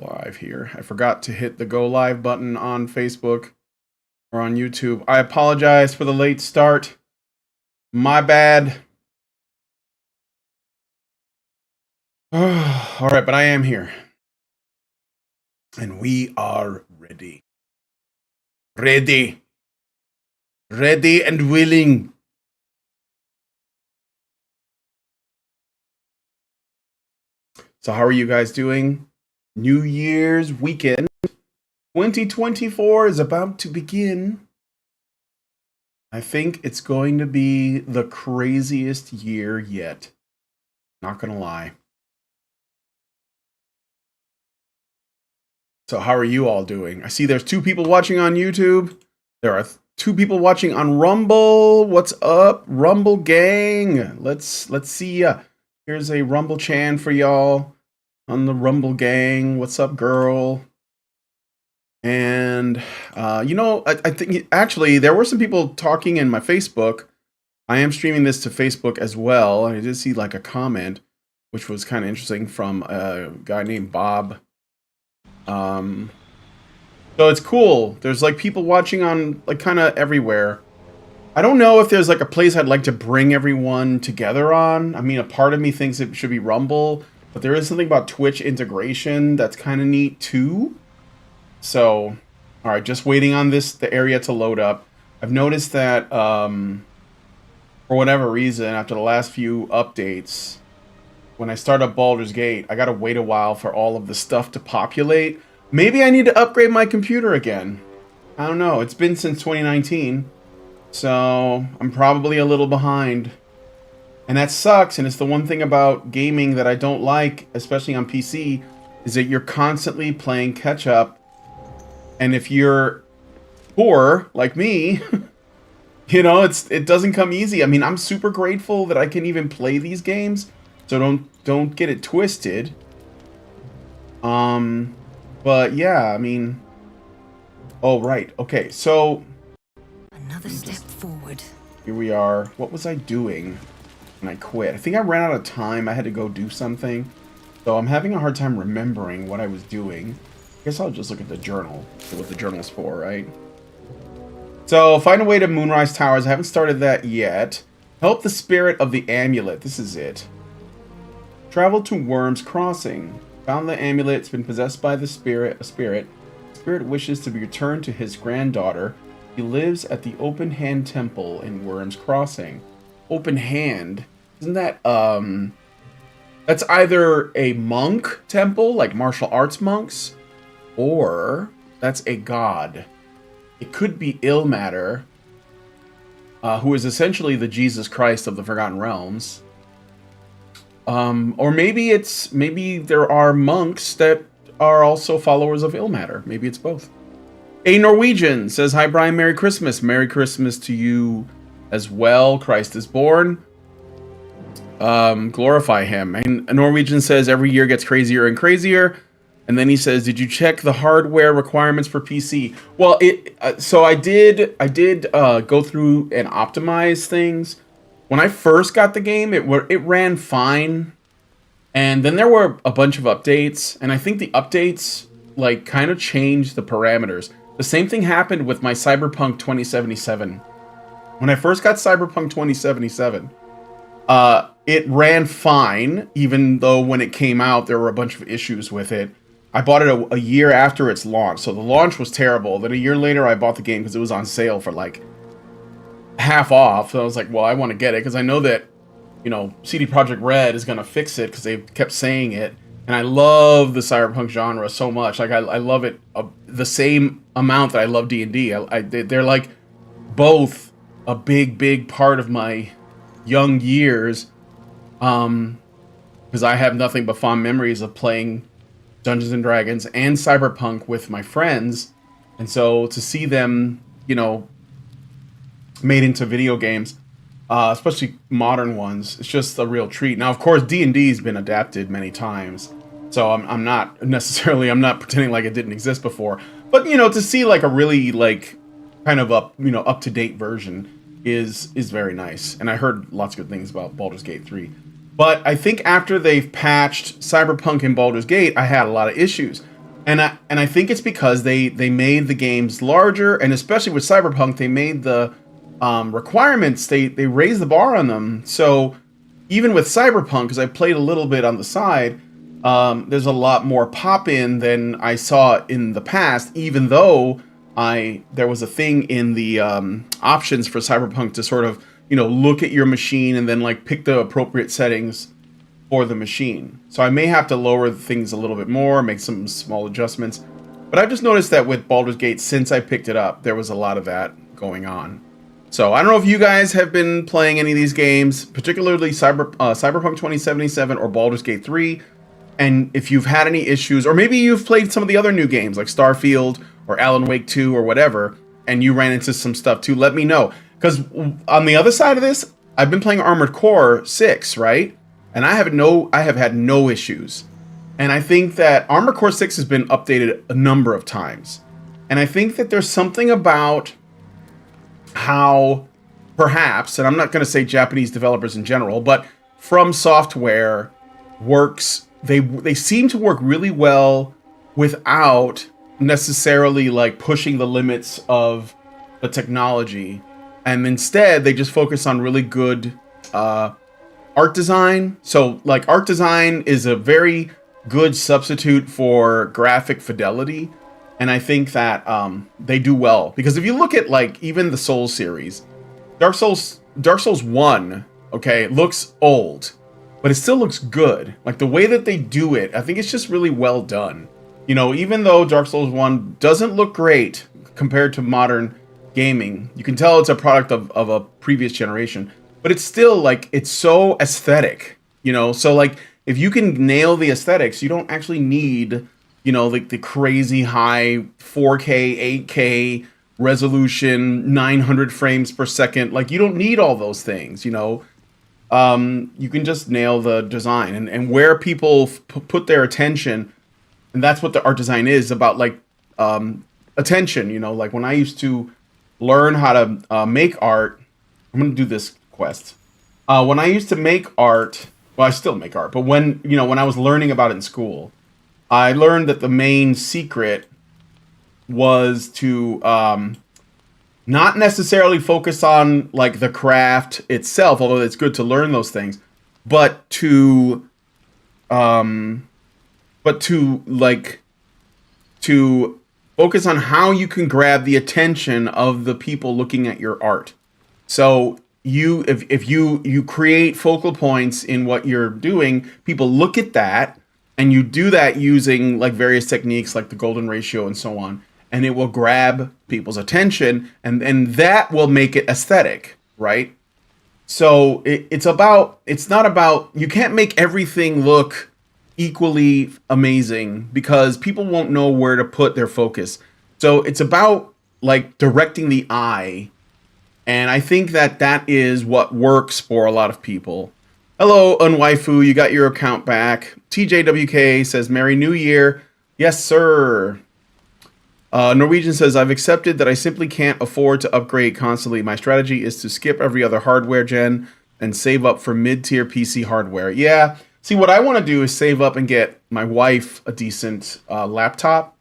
live here. I forgot to hit the go live button on Facebook or on YouTube. I apologize for the late start. My bad. All right, but I am here. And we are ready. Ready. Ready and willing. So how are you guys doing? New Year's weekend. 2024 is about to begin. I think it's going to be the craziest year yet. Not gonna lie. So how are you all doing? I see there's 2 people watching on YouTube. There are 2 people watching on Rumble. What's up, Rumble gang? Let's see ya. Here's a Rumble chan for y'all on the Rumble gang. What's up, girl? And I think actually there were some people talking in my Facebook. I am streaming this to Facebook as well. I did see like a comment, which was kind of interesting from a guy named Bob. So it's cool. There's like people watching on like kind of everywhere. I don't know if there's like a place I'd like to bring everyone together on. I mean, a part of me thinks it should be Rumble, but there is something about Twitch integration that's kind of neat too. So, all right, just waiting on the area to load up. I've noticed that for whatever reason, after the last few updates, when I start up Baldur's Gate, I gotta wait a while for all of the stuff to populate. Maybe I need to upgrade my computer again. I don't know. It's been since 2019, so I'm probably a little behind. And that sucks, and it's the one thing about gaming that I don't like, especially on PC, is that you're constantly playing catch-up. And if you're poor, like me, you know, it doesn't come easy. I mean, I'm super grateful that I can even play these games, so don't get it twisted. But yeah, I mean, oh right, okay, so another step forward. Here we are. What was I doing when I quit? I think I ran out of time. I had to go do something, so I'm having a hard time remembering what I was doing. I guess I'll just look at the journal, see what the journal's for, right? So, find a way to Moonrise Towers. I haven't started that yet. Help the spirit of the amulet. This is it. Travel to Worm's Crossing. Found the amulet. It's been possessed by a spirit. The spirit wishes to be returned to his granddaughter. He lives at the Open Hand Temple in Worm's Crossing. Open Hand? Isn't that, that's either a monk temple, like martial arts monks, or that's a god. It could be Ilmater, who is essentially the Jesus Christ of the Forgotten Realms. Or maybe there are monks that are also followers of Ilmater. Maybe it's both. A Norwegian says, "Hi Brian, Merry Christmas. Merry Christmas to you as well. Christ is born. Glorify him." And a Norwegian says, "Every year gets crazier and crazier." And then he says, "Did you check the hardware requirements for PC?" Well, so I did go through and optimize things. When I first got the game, it ran fine, and then there were a bunch of updates, and I think the updates like kind of changed the parameters. The same thing happened with my Cyberpunk 2077. When I first got Cyberpunk 2077, it ran fine, even though when it came out there were a bunch of issues with it. I bought it a year after its launch, so the launch was terrible. Then a year later, I bought the game because it was on sale for like half off. So I was like, well, I want to get it because I know that, you know, CD Projekt Red is going to fix it because they kept saying it. And I love the cyberpunk genre so much. Like, I love it the same amount that I love D&D. They're like both a big part of my young years. Because I have nothing but fond memories of playing Dungeons and Dragons and Cyberpunk with my friends, and so to see them, you know, made into video games, especially modern ones, it's just a real treat. Now, of course, D&D's been adapted many times, so I'm not pretending like it didn't exist before, but you know, to see like a really like kind of up to date version is very nice. And I heard lots of good things about Baldur's Gate 3. But I think after they've patched Cyberpunk and Baldur's Gate, I had a lot of issues. And I think it's because they made the games larger, and especially with Cyberpunk, they made the requirements, they raised the bar on them. So even with Cyberpunk, because I played a little bit on the side, there's a lot more pop in than I saw in the past. Even though there was a thing in the options for Cyberpunk to sort of look at your machine and then like pick the appropriate settings for the machine. So I may have to lower things a little bit more, make some small adjustments. But I've just noticed that with Baldur's Gate, since I picked it up, there was a lot of that going on. So I don't know if you guys have been playing any of these games, particularly Cyberpunk 2077 or Baldur's Gate 3, and if you've had any issues, or maybe you've played some of the other new games like Starfield or Alan Wake 2 or whatever, and you ran into some stuff too, let me know. Because on the other side of this, I've been playing Armored Core 6, right? And I have had no issues. And I think that Armored Core 6 has been updated a number of times. And I think that there's something about how perhaps, and I'm not going to say Japanese developers in general, but From Software works, they seem to work really well without necessarily like pushing the limits of the technology. And instead, they just focus on really good art design. So like art design is a very good substitute for graphic fidelity. And I think that they do well. Because if you look at like even the Souls series, Dark Souls 1, okay, looks old, but it still looks good. Like the way that they do it, I think it's just really well done. Even though Dark Souls 1 doesn't look great compared to modern gaming, you can tell it's a product of a previous generation. But it's still like, it's so aesthetic, So like, if you can nail the aesthetics, you don't actually need, like the crazy high 4K, 8K resolution, 900 frames per second. Like, you don't need all those things, You can just nail the design and where people put their attention. And that's what the art design is about, like attention, Like when I used to learn how to make art, I'm going to do this quest. When I used to make art, well, I still make art, but when I was learning about it in school, I learned that the main secret was to not necessarily focus on like the craft itself, although it's good to learn those things, but to focus on how you can grab the attention of the people looking at your art. So if you create focal points in what you're doing, people look at that, and you do that using like various techniques like the golden ratio and so on, and it will grab people's attention, and that will make it aesthetic, right? So it's not about, you can't make everything look equally amazing because people won't know where to put their focus. So it's about like directing the eye. And I think that is what works for a lot of people. Hello, Unwaifu, you got your account back. TJWK says, Merry New Year. Yes, sir. Norwegian says, I've accepted that I simply can't afford to upgrade constantly. My strategy is to skip every other hardware gen and save up for mid-tier PC hardware. Yeah, see, what I want to do is save up and get my wife a decent laptop.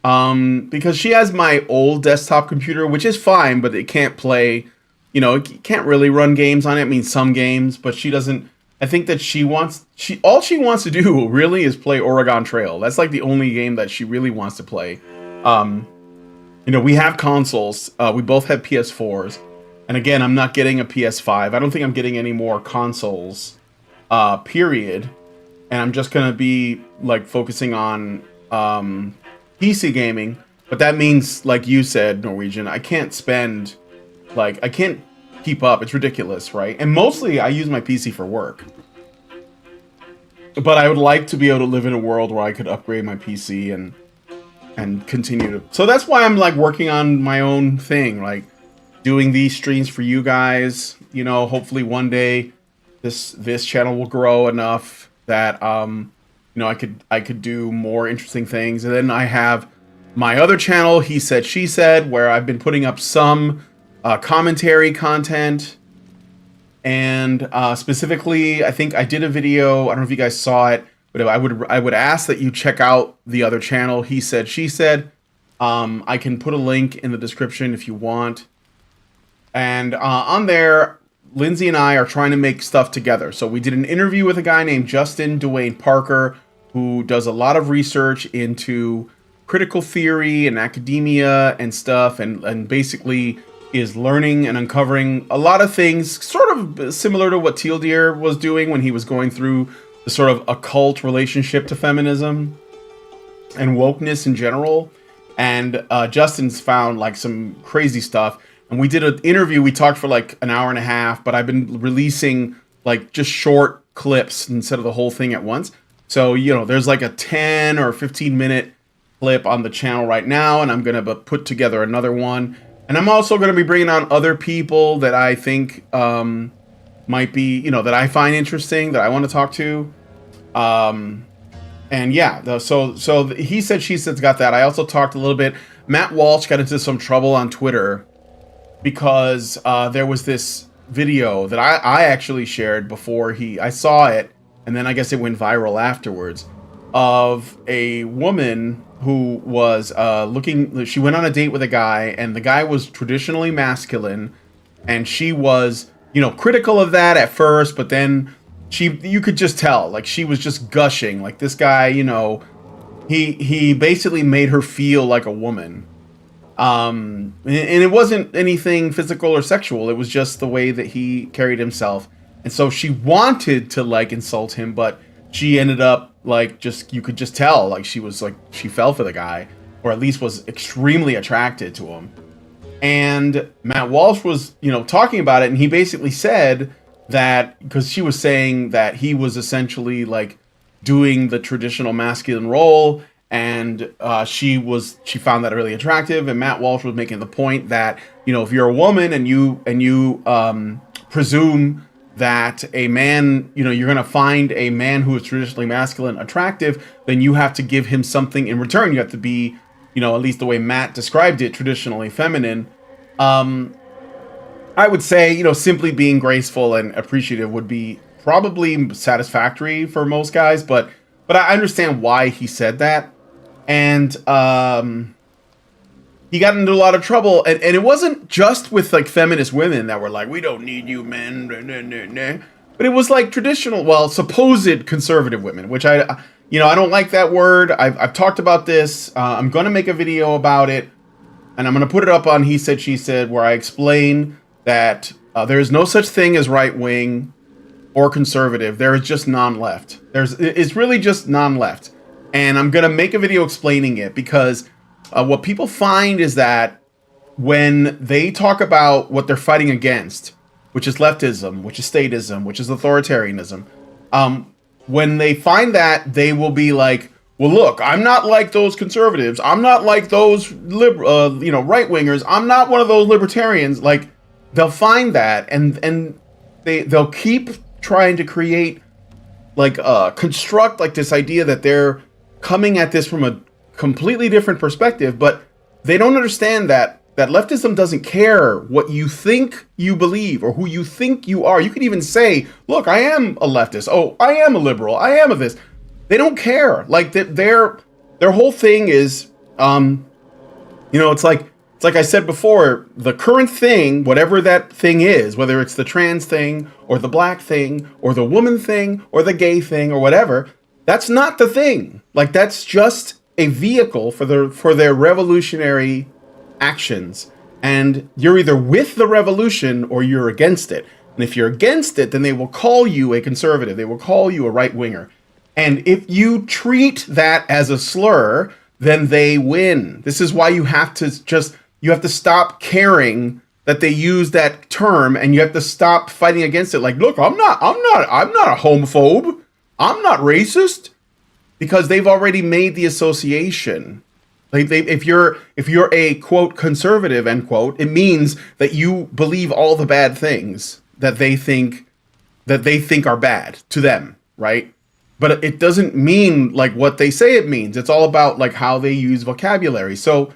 Because she has my old desktop computer, which is fine, but it can't play, it can't really run games on it. I mean, some games, but she doesn't. I think that all she wants to do really is play Oregon Trail. That's like the only game that she really wants to play. We have consoles. We both have PS4s. And again, I'm not getting a PS5. I don't think I'm getting any more consoles, period. And I'm just going to be like focusing on, PC gaming, but that means, like you said, Norwegian, I can't keep up. It's ridiculous, right? And mostly I use my PC for work. But I would like to be able to live in a world where I could upgrade my PC and continue to. So that's why I'm like working on my own thing, like doing these streams for you guys. Hopefully one day this channel will grow enough that I could do more interesting things. And then I have my other channel, He Said, She Said, where I've been putting up some commentary content. And specifically, I think I did a video, I don't know if you guys saw it, but I would ask that you check out the other channel, He Said, She Said. I can put a link in the description if you want. And on there, Lindsay and I are trying to make stuff together. So we did an interview with a guy named Justin Dwayne Parker, who does a lot of research into critical theory and academia and stuff, and basically is learning and uncovering a lot of things sort of similar to what Teal'c was doing when he was going through the sort of occult relationship to feminism and wokeness in general. And Justin's found like some crazy stuff. And we did an interview. We talked for like an hour and a half, but I've been releasing like just short clips instead of the whole thing at once. So, there's like a 10 or 15 minute clip on the channel right now, and I'm going to put together another one. And I'm also going to be bringing on other people that I think might be, that I find interesting, that I want to talk to. And yeah, so He Said, She Said's got that. I also talked a little bit. Matt Walsh got into some trouble on Twitter because there was this video that I actually shared before I saw it, and then I guess it went viral afterwards, of a woman who was she went on a date with a guy, and the guy was traditionally masculine, and she was, critical of that at first, but then you could just tell, like, she was just gushing, like, this guy, he basically made her feel like a woman. And it wasn't anything physical or sexual. It was just the way that he carried himself. And so she wanted to like insult him, but she ended up like, you could just tell, like, she was like, she fell for the guy, or at least was extremely attracted to him. And Matt Walsh was, talking about it. And he basically said that because she was saying that he was essentially like doing the traditional masculine role, and she found that really attractive. And Matt Walsh was making the point that, if you're a woman and you presume that a man, you're going to find a man who is traditionally masculine attractive, then you have to give him something in return. You have to be, at least the way Matt described it, traditionally feminine. I would say, simply being graceful and appreciative would be probably satisfactory for most guys, but I understand why he said that. And he got into a lot of trouble, and it wasn't just with like feminist women that were like, we don't need you men, but it was like traditional, supposed conservative women, which I don't like that word. I've talked about this. I'm going to make a video about it, and I'm going to put it up on He Said, She Said, where I explain that there is no such thing as right wing or conservative. There is just non-left. It's really just non-left. And I'm going to make a video explaining it, because what people find is that when they talk about what they're fighting against, which is leftism, which is statism, which is authoritarianism, when they find that, they will be like, well, look, I'm not like those conservatives. I'm not like those right-wingers. I'm not one of those libertarians. Like, they'll find that, and they'll keep trying to create, like, construct like this idea that they're coming at this from a completely different perspective, but they don't understand that leftism doesn't care what you think you believe or who you think you are. You could even say, look, I am a leftist. Oh, I am a liberal. I am a this. They don't care. Like, their whole thing is, it's like I said before, the current thing, whatever that thing is, whether it's the trans thing or the black thing or the woman thing or the gay thing or whatever, that's not the thing. Like, that's just a vehicle for their revolutionary actions. And you're either with the revolution or you're against it. And if you're against it, then they will call you a conservative. They will call you a right-winger. And if you treat that as a slur, then they win. This is why you have to stop caring that they use that term, and you have to stop fighting against it. Like, look, I'm not a homophobe. I'm not racist, because they've already made the association. Like, if you're a quote conservative end quote, it means that you believe all the bad things that they think are bad to them, right? But it doesn't mean like what they say it means. It's all about like how they use vocabulary. So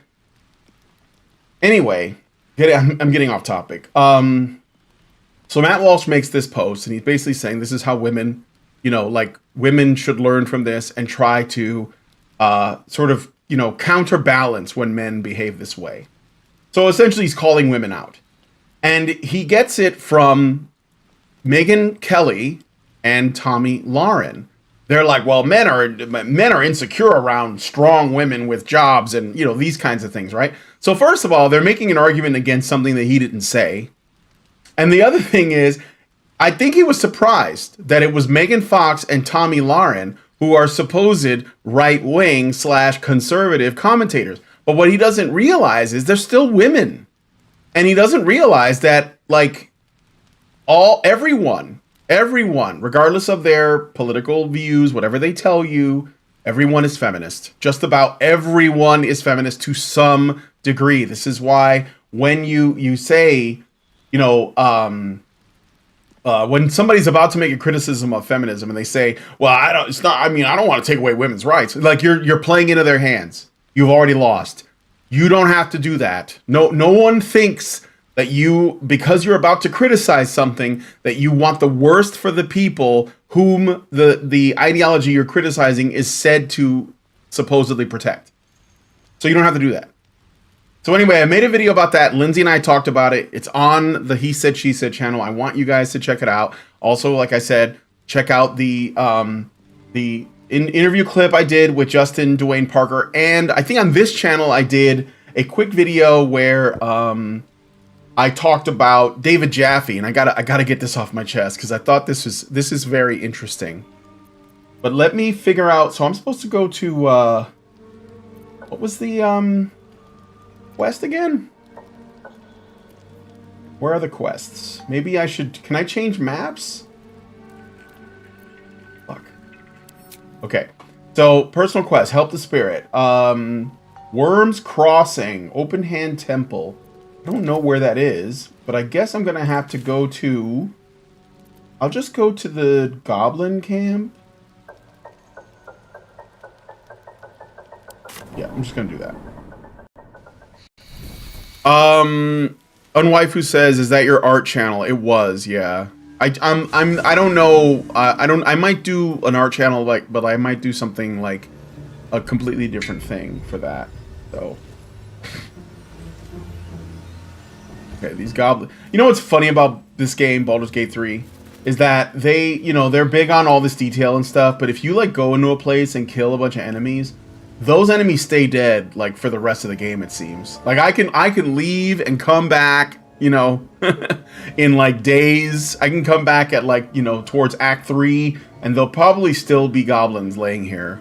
anyway, I'm getting off topic. So Matt Walsh makes this post, and he's basically saying this is how women like women should learn from this and try to sort of, counterbalance when men behave this way. So essentially, he's calling women out. And he gets it from Megyn Kelly and Tommy Lauren. They're like, well, men are insecure around strong women with jobs and, these kinds of things, right? So first of all, they're making an argument against something that he didn't say. And the other thing is, I think he was surprised that it was Megan Fox and Tommy Lauren who are supposed right-wing / conservative commentators. But what he doesn't realize is they're still women. And he doesn't realize that, like, everyone, regardless of their political views, whatever they tell you, everyone is feminist. Just about everyone is feminist to some degree. This is why when you say, when somebody's about to make a criticism of feminism and they say, well, I don't want to take away women's rights. Like, you're playing into their hands. You've already lost. You don't have to do that. No one thinks that because you're about to criticize something, that you want the worst for the people whom the ideology you're criticizing is said to supposedly protect. So you don't have to do that. So anyway, I made a video about that. Lindsay and I talked about it. It's on the He Said, She Said channel. I want you guys to check it out. Also, like I said, check out the interview clip I did with Justin Dwayne Parker. And I think on this channel, I did a quick video where I talked about David Jaffe. And I gotta get this off my chest because I thought this is very interesting. But let me figure out. So I'm supposed to go to what was the quest again? Where are the quests? Maybe I should... Can I change maps? Fuck. Okay. So, personal quest. Help the spirit. Worms Crossing. Open Hand Temple. I don't know where that is, but I guess I'm going to have to go to... I'll just go to the Goblin Camp. Yeah, I'm just going to do that. Unwaifu says, "Is that your art channel?" It was, yeah. I don't know. I might do an art channel, but I might do something like a completely different thing for that. So, okay, these goblins. You know what's funny about this game, Baldur's Gate 3, is that they're big on all this detail and stuff. But if you like go into a place and kill a bunch of enemies, those enemies stay dead, like, for the rest of the game, it seems. Like, I can leave and come back, in, like, days. I can come back at, like, towards Act 3, and there'll probably still be goblins laying here.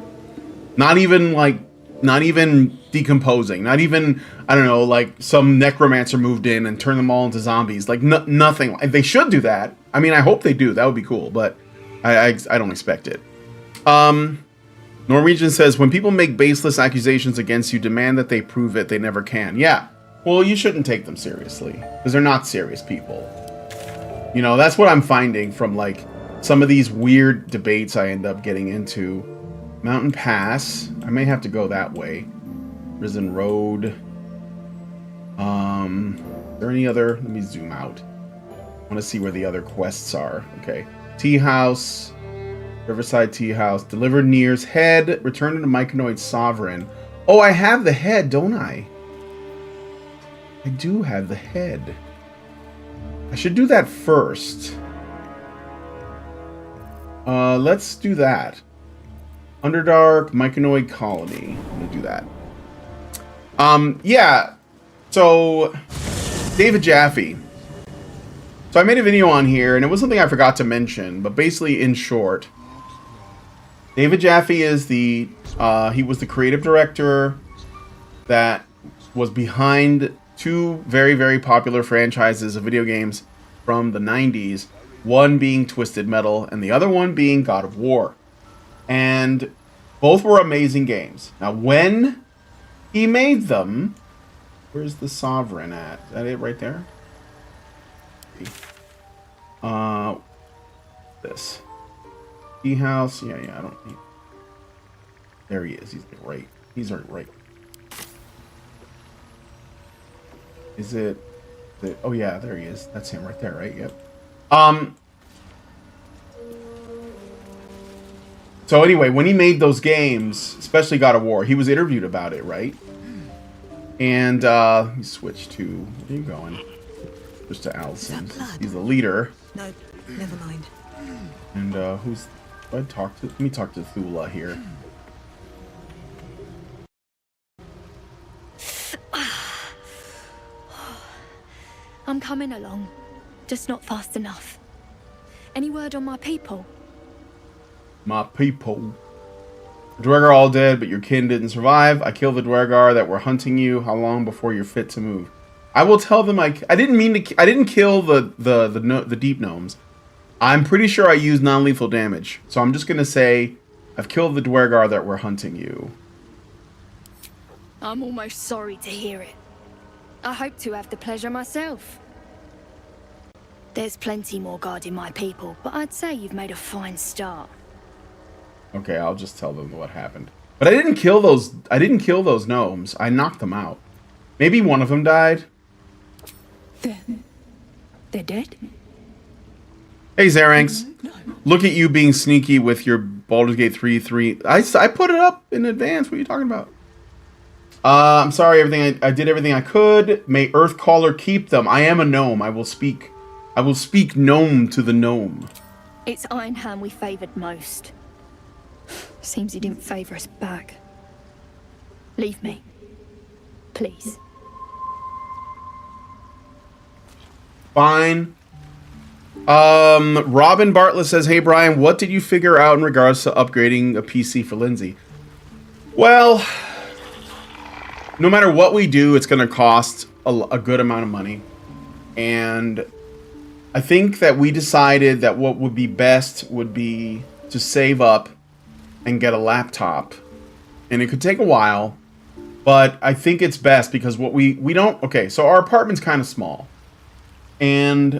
Not even decomposing. Not even, I don't know, like, some necromancer moved in and turned them all into zombies. Like, nothing. They should do that. I mean, I hope they do. That would be cool, but I don't expect it. Norwegian says, when people make baseless accusations against you, demand that they prove it. They never can. Yeah. Well, you shouldn't take them seriously because they're not serious people. That's what I'm finding from, like, some of these weird debates I end up getting into. Mountain Pass. I may have to go that way. Risen Road. Is there any other? Let me zoom out. I want to see where the other quests are. Okay. Tea House. Riverside Tea House. Deliver Nier's head. Return to the Myconoid Sovereign. Oh, I have the head, don't I? I do have the head. I should do that first. Let's do that. Underdark, Myconoid Colony. I'm gonna do that. Yeah. So, David Jaffe. So I made a video on here, and it was something I forgot to mention, but basically, in short, David Jaffe is he was the creative director that was behind two very, very popular franchises of video games from the 90s, one being Twisted Metal and the other one being God of War. And both were amazing games. Now, when he made them, where's the Sovereign at? Is that it right there? This. Tea House. Yeah, I don't need... There he is. He's right. Is it... Oh, yeah, there he is. That's him right there, right? Yep. So anyway, when he made those games, especially God of War, he was interviewed about it, right? And he switched to, where are you going? Just to Allison. He's the leader. No, never mind. And who's, let me talk to Thula here. I'm coming along, just not fast enough. Any word on my people? My people. The Dwergar are all dead, but your kin didn't survive. I killed the Dwergar that were hunting you. How long before you're fit to move? I will tell them I didn't mean to. I didn't kill the deep gnomes. I'm pretty sure I used non-lethal damage. So I'm just gonna say I've killed the Dwergar that were hunting you. I'm almost sorry to hear it. I hope to have the pleasure myself. There's plenty more guarding my people, but I'd say you've made a fine start. Okay, I'll just tell them what happened. But I didn't kill those. I didn't kill those gnomes. I knocked them out. Maybe one of them died. They're dead? Hey, Zaranx. Look at you being sneaky with your Baldur's Gate 3. I put it up in advance. What are you talking about? I'm sorry. I did everything I could. May Earthcaller keep them. I am a gnome. I will speak gnome to the gnome. It's Ironham we favoured most. Seems he didn't favour us back. Leave me. Please. Fine. Robin Bartlett says, hey Brian, what did you figure out in regards to upgrading a PC for Lindsay? Well, no matter what we do, it's going to cost a good amount of money. And I think that we decided that what would be best would be to save up and get a laptop. And it could take a while, but I think it's best because what we don't... Okay, so our apartment's kind of small. And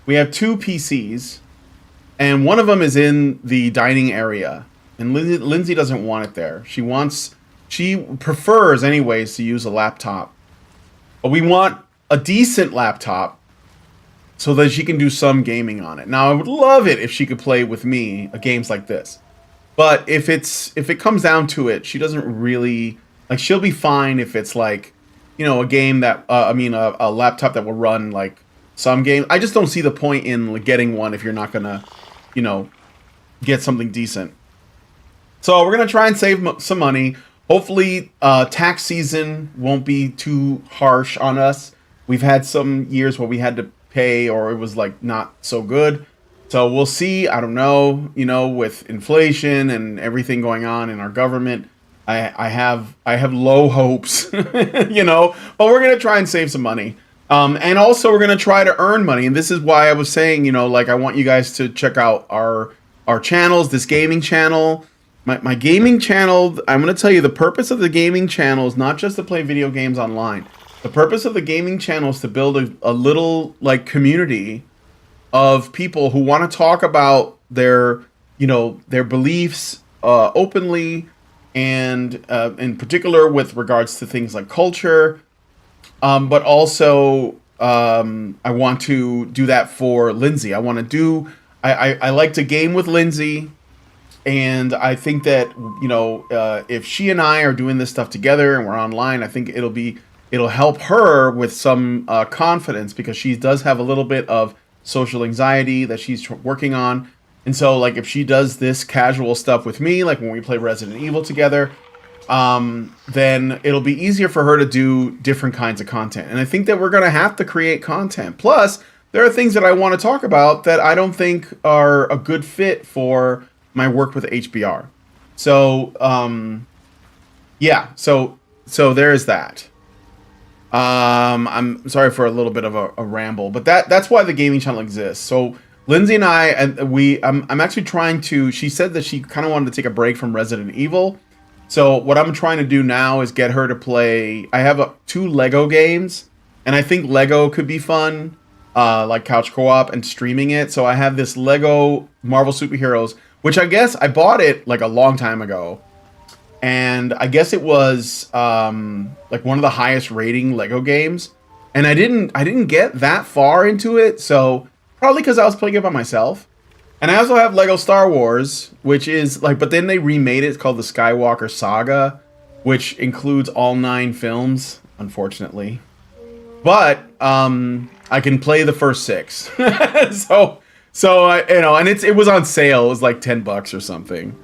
we have 2 PCs, and one of them is in the dining area. And Lindsay doesn't want it there. She prefers anyways to use a laptop. But we want a decent laptop so that she can do some gaming on it. Now, I would love it if she could play with me games like this. But if it comes down to it, she doesn't really... Like, she'll be fine if it's like, you know, a game that... a laptop that will run, like, some games. I just don't see the point in getting one if you're not gonna, you know, get something decent. So we're gonna try and save some money. Hopefully, tax season won't be too harsh on us. We've had some years where we had to pay or it was like not so good. So we'll see. I don't know. You know, with inflation and everything going on in our government, I have low hopes. You know, but we're gonna try and save some money. And also we're gonna try to earn money. And this is why I was saying, you know, like I want you guys to check out our channels. This gaming channel. My gaming channel, I'm going to tell you the purpose of the gaming channel is not just to play video games online. The purpose of the gaming channel is to build a little like community of people who want to talk about their, you know, their beliefs openly and in particular with regards to things like culture. But also I want to do that for Lindsay. I like to game with Lindsay. And I think that, you know, if she and I are doing this stuff together and we're online, I think it'll help her with some confidence because she does have a little bit of social anxiety that she's working on. And so, like, if she does this casual stuff with me, like when we play Resident Evil together, then it'll be easier for her to do different kinds of content. And I think that we're going to have to create content. Plus, there are things that I want to talk about that I don't think are a good fit for my work with HBR. So, yeah, so there's that. I'm sorry for a little bit of a ramble, but that's why the gaming channel exists. So Lindsay and I'm actually trying to, she said that she kind of wanted to take a break from Resident Evil. So what I'm trying to do now is get her to play, I have 2 Lego games, and I think Lego could be fun, like couch co-op and streaming it. So I have this Lego Marvel Superheroes, which I guess I bought it like a long time ago. And I guess it was like one of the highest rating Lego games. And I didn't get that far into it. So probably because I was playing it by myself. And I also have Lego Star Wars, which is like, but then they remade it. It's called the Skywalker Saga, which includes all 9 films, unfortunately. But I can play the first 6. so I, and it was on sale. It was like $10 or something.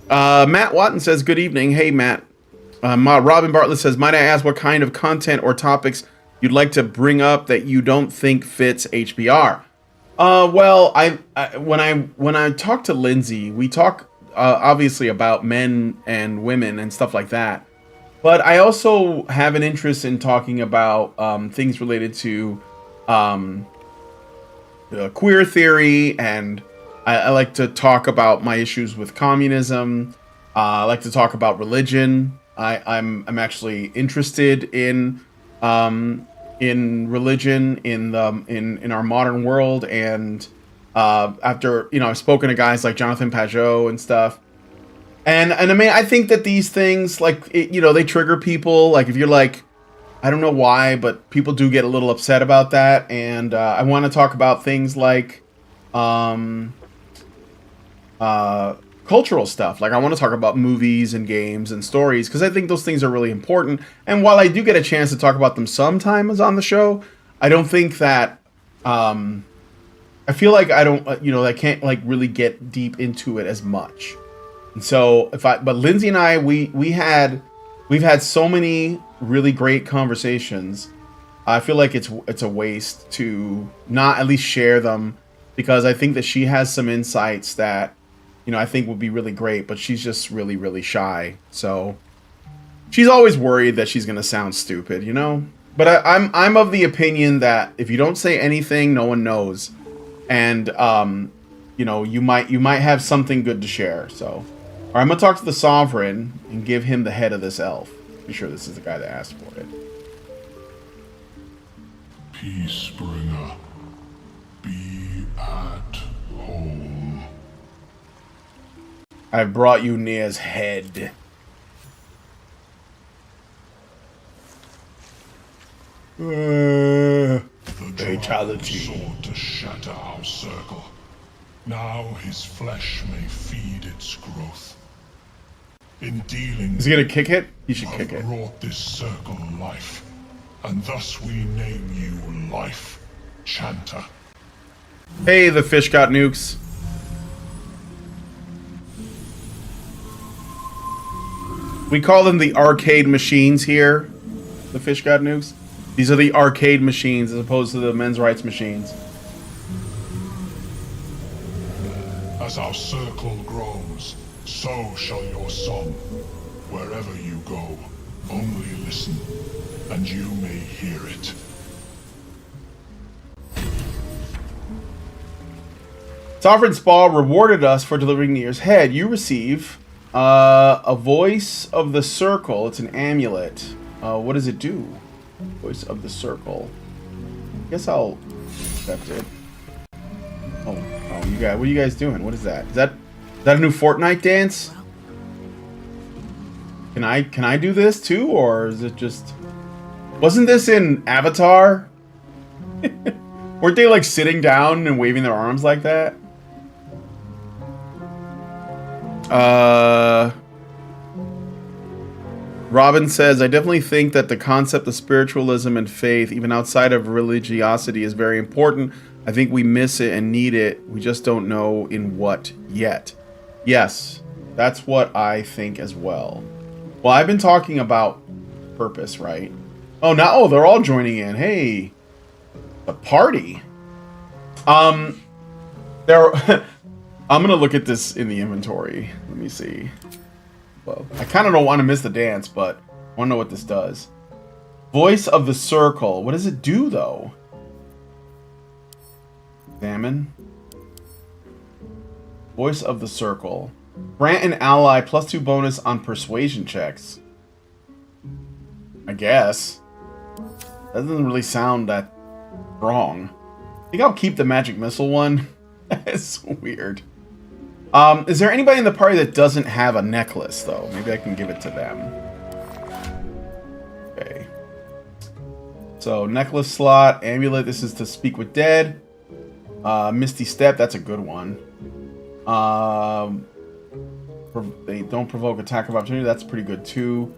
Matt Watton says, "Good evening. Hey, Matt." Robin Bartlett says, "Might I ask what kind of content or topics you'd like to bring up that you don't think fits HBR?" Well, when I talk to Lindsay, we talk obviously about men and women and stuff like that. But I also have an interest in talking about things related to queer theory, and I like to talk about my issues with communism. I like to talk about religion. I'm actually interested in religion in our modern world, and after I've spoken to guys like Jonathan Pajot and stuff, and I mean, I think that these things, like, they trigger people. Like, if you're like, I don't know why, but people do get a little upset about that, and I want to talk about things like cultural stuff. Like, I want to talk about movies and games and stories, because I think those things are really important. And while I do get a chance to talk about them sometimes on the show, I don't think that I feel like I don't I can't like really get deep into it as much. And so but Lindsay and I, we've had so many really great conversations. I feel like it's a waste to not at least share them, because I think that she has some insights that I think would be really great, but she's just really, really shy. So she's always worried that she's gonna sound stupid, But I'm of the opinion that if you don't say anything, no one knows, and you might have something good to share. So, all right, I'm gonna talk to the Sovereign and give him the head of this elf. Be sure this is the guy that asked for it. Peacebringer, be at home. I've brought you Nia's head. The Fatality. sought to shatter our circle. Now his flesh may feed its growth. In dealing, Is he gonna kick it? He should you kick have it. brought this circle life, and thus we name you Life Chanter. Hey, the fish got nukes. We call them the arcade machines here. The fish got nukes. These are the arcade machines as opposed to the men's rights machines. As our circle grows, so shall your song. Wherever you go, only listen, and you may hear it. Sovereign Spa rewarded us for delivering Nier's head. You receive a voice of the circle. It's an amulet. What does it do? Voice of the circle. Guess I'll accept it. Oh, you guys, what are you guys doing? What is that? Is that a new Fortnite dance? Can I do this too, or is it just? Wasn't this in Avatar? Weren't they like sitting down and waving their arms like that? Robin says, I definitely think that the concept of spiritualism and faith, even outside of religiosity, is very important. I think we miss it and need it. We just don't know in what yet. Yes, that's what I think as well. Well, I've been talking about purpose, right? Oh, now, oh, they're all joining in. Hey, a party. There. I'm gonna look at this in the inventory. Let me see. Well, I kind of don't want to miss the dance, but I want to know what this does. Voice of the circle. What does it do, though? Examine. Voice of the circle. Grant an ally +2 bonus on persuasion checks. I guess. That doesn't really sound that wrong. I think I'll keep the magic missile one. It's weird. Is there anybody in the party that doesn't have a necklace, though? Maybe I can give it to them. Okay. So, necklace slot, amulet. This is to speak with dead. Misty Step, that's a good one. They don't provoke attack of opportunity, that's pretty good too.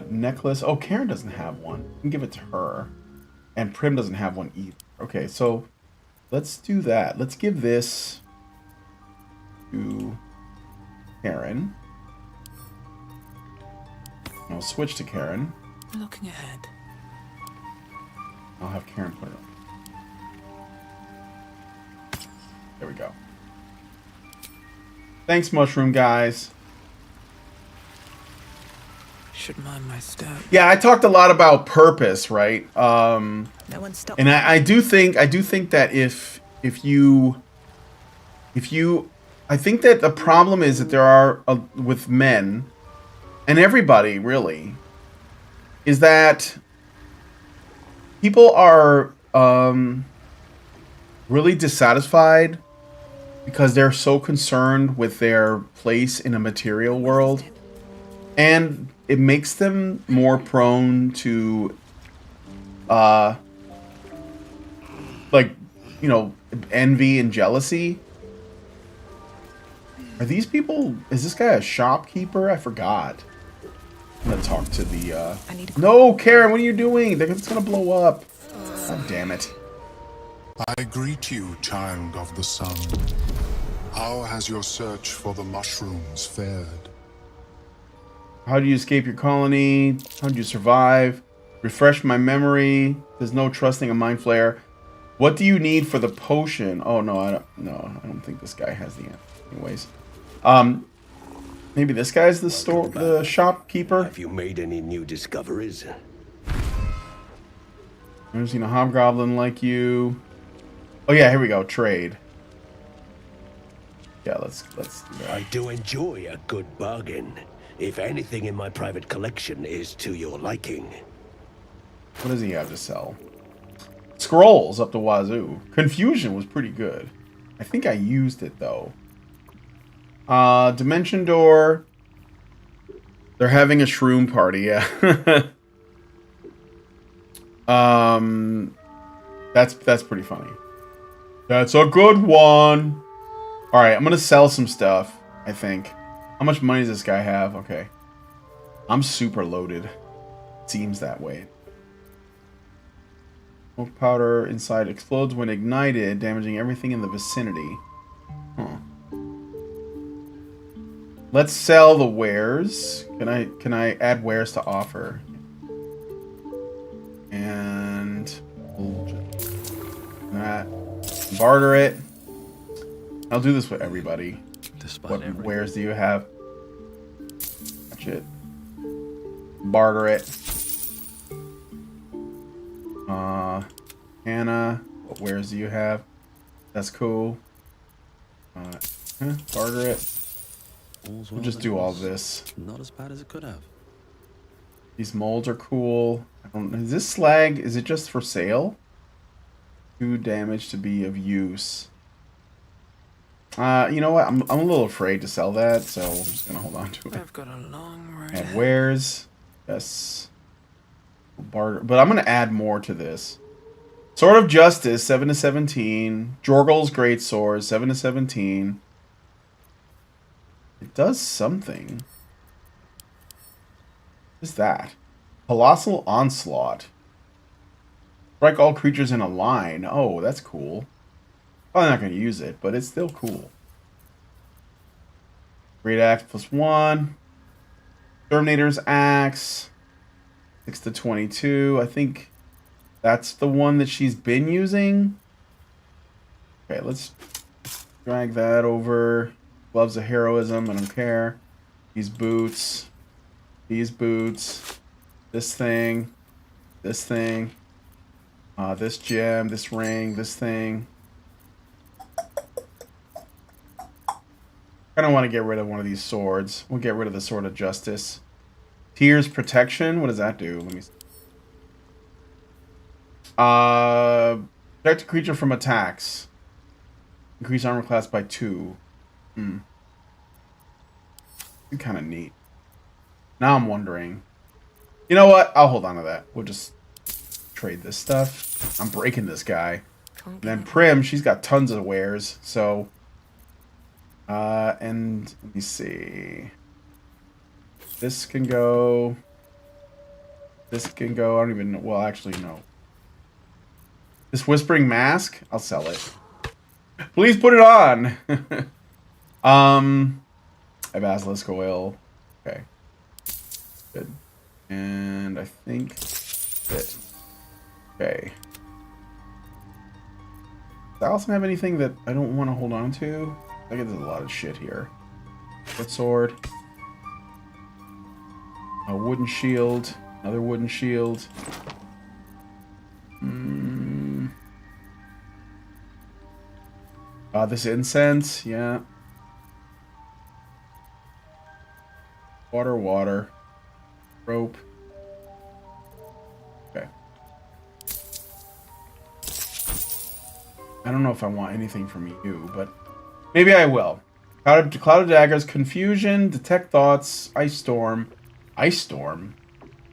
Necklace. Oh, Karen doesn't have one. You can give it to her. And Prim doesn't have one either. Okay, so let's do that. Let's give this to Karen. I'll switch to Karen. Looking ahead. I'll have Karen put it on. There we go. Thanks, mushroom guys. Should mind my step. Yeah, I talked a lot about purpose, right? No one stopped. And I do think that if you I think that the problem is that there are with men and everybody really is that people are really dissatisfied because they're so concerned with their place in a material world, and it makes them more prone to like, you know, envy and jealousy. Are these people, is this guy a shopkeeper? I forgot. I'm gonna talk to the no, Karen, what are you doing? It's gonna blow up. God damn it. I greet you, child of the sun. How has your search for the mushrooms fared? How do you escape your colony? How do you survive? Refresh my memory. There's no trusting a mind flare. What do you need for the potion? Oh no, I don't think this guy has the answer. Anyways. Maybe this guy's the shopkeeper. Have you made any new discoveries? Never seen a hobgoblin like you. Oh yeah, here we go. Trade. Yeah, let's do that. I do enjoy a good bargain. If anything in my private collection is to your liking. What does he have to sell? Scrolls up the wazoo. Confusion was pretty good. I think I used it though. Dimension door. They're having a shroom party, yeah. That's pretty funny. That's a good one. Alright, I'm gonna sell some stuff, I think. How much money does this guy have? Okay. I'm super loaded. Seems that way. Smoke powder inside explodes when ignited, damaging everything in the vicinity. Huh. Let's sell the wares. Can I add wares to offer? And that. Barter it. I'll do this with everybody. What wares do you have? That's it. Barter it. Hannah, what wares do you have? That's cool. Barter it. We'll just do all this. Not as bad as it could have. These molds are cool. Is this slag? Is it just for sale? 2 damage to be of use. You know what? I'm a little afraid to sell that, so I'm just gonna hold on to it. I've got a long road. Add wares. Yes. Barter. But I'm gonna add more to this. Sword of Justice, 7 to 17. Jorgel's Greatsword, 7 to 17. It does something. What is that? Colossal Onslaught. Strike all creatures in a line. Oh, that's cool. Probably not going to use it, but it's still cool. Great Axe +1. Terminator's Axe. 6 to 22. I think that's the one that she's been using. Okay, let's drag that over. Gloves of Heroism, I don't care. These boots. These boots. This thing. This thing. This gem, this ring, this thing. I don't want to get rid of one of these swords. We'll get rid of the Sword of Justice. Tears Protection. What does that do? Let me see. Protect a creature from attacks. Increase armor class by 2. Kind of neat. Now I'm wondering. You know what? I'll hold on to that. We'll just trade this stuff. I'm breaking this guy. Can't And then get Prim, she's got tons of wares. So, and let me see. This can go. This can go. I don't even know. Well, actually, no. This Whispering Mask, I'll sell it. Please put it on. I have Basilisk Oil. Okay. Good. And I think that. Okay. Does Allison have anything that I don't want to hold on to? I think there's a lot of shit here. Foot sword. A wooden shield. Another wooden shield. This incense, yeah. Water. Rope. Okay. I don't know if I want anything from you, but maybe I will. Cloud of Daggers, Confusion, Detect Thoughts, Ice Storm. Ice Storm?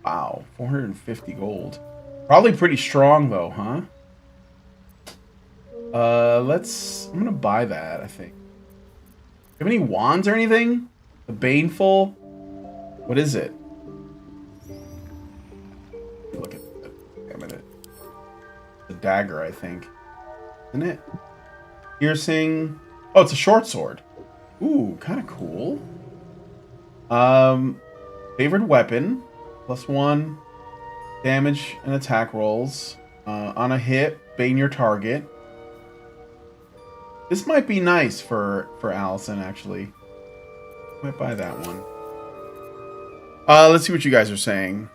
Wow, 450 gold. Probably pretty strong though, huh? I'm gonna buy that, I think. Do you have any wands or anything? The Baneful? What is it? Look at it. Damn it. The dagger, I think. Isn't it? Piercing. Oh, it's a short sword. Ooh, kind of cool. Favorite weapon. +1 damage and attack rolls. On a hit, bane your target. This might be nice for Allison, actually. Might buy that one. Let's see what you guys are saying.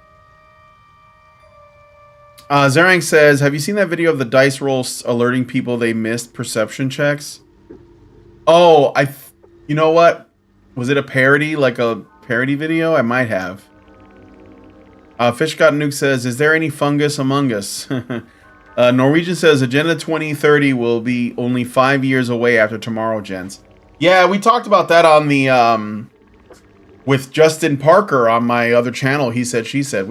Zerang says, have you seen that video of the dice rolls alerting people they missed perception checks? Oh, you know what? Was it a parody? Like a parody video? I might have. Fish Got Nuke says, is there any fungus among us? Norwegian says, Agenda 2030 will be only 5 years away after tomorrow, gents. Yeah, we talked about that on the, with Justin Parker on my other channel. He said, she said.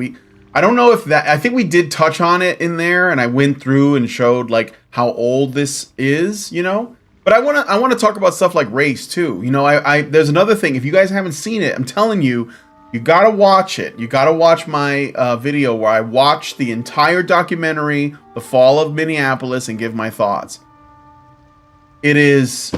I don't know if that, I think we did touch on it in there, and I went through and showed, like, how old this is, you know? But I want to talk about stuff like race, too. You know, there's another thing. If you guys haven't seen it, I'm telling you, you gotta watch it. You gotta watch my video where I watch the entire documentary, The Fall of Minneapolis, and give my thoughts. It is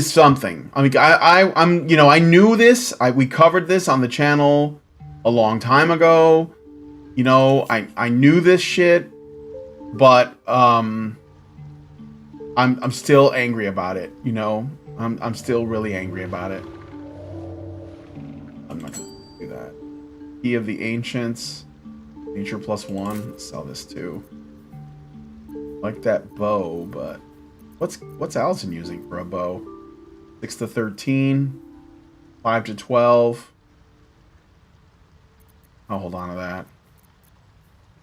something. I mean, I'm you know, I knew this. We covered this on the channel a long time ago. You know, I knew this shit, but I'm still angry about it. You know. I'm still really angry about it. I'm not gonna do that. Key of the Ancients. Nature +1. Sell this too. Like that bow, but what's Allison using for a bow? 6 to 13. 5 to 12. I'll hold on to that.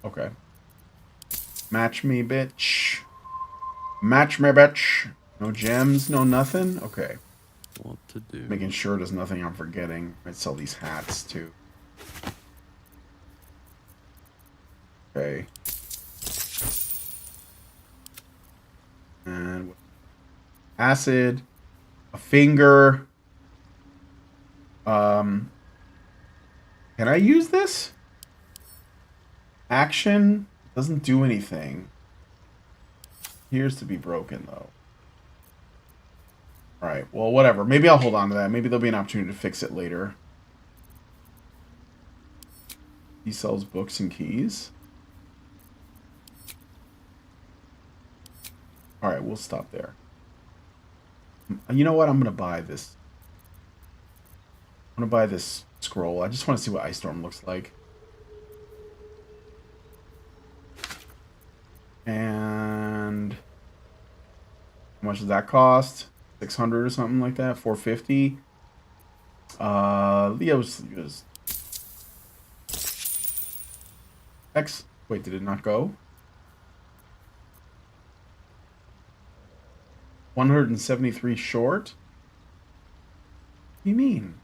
Okay. Match me, bitch. Match me, bitch. No gems, no nothing? Okay. What to do? Making sure there's nothing I'm forgetting. I'd sell these hats, too. Okay. And acid. A finger. Can I use this? Action. Doesn't do anything. Appears to be broken, though. Alright, well, whatever. Maybe I'll hold on to that. Maybe there'll be an opportunity to fix it later. He sells books and keys. Alright, we'll stop there. You know what? I'm going to buy this. I'm going to buy this scroll. I just want to see what Ice Storm looks like. And how much does that cost? 600 or something like that. 450. Leo's X. Wait, did it not go? 173 short? What do you mean?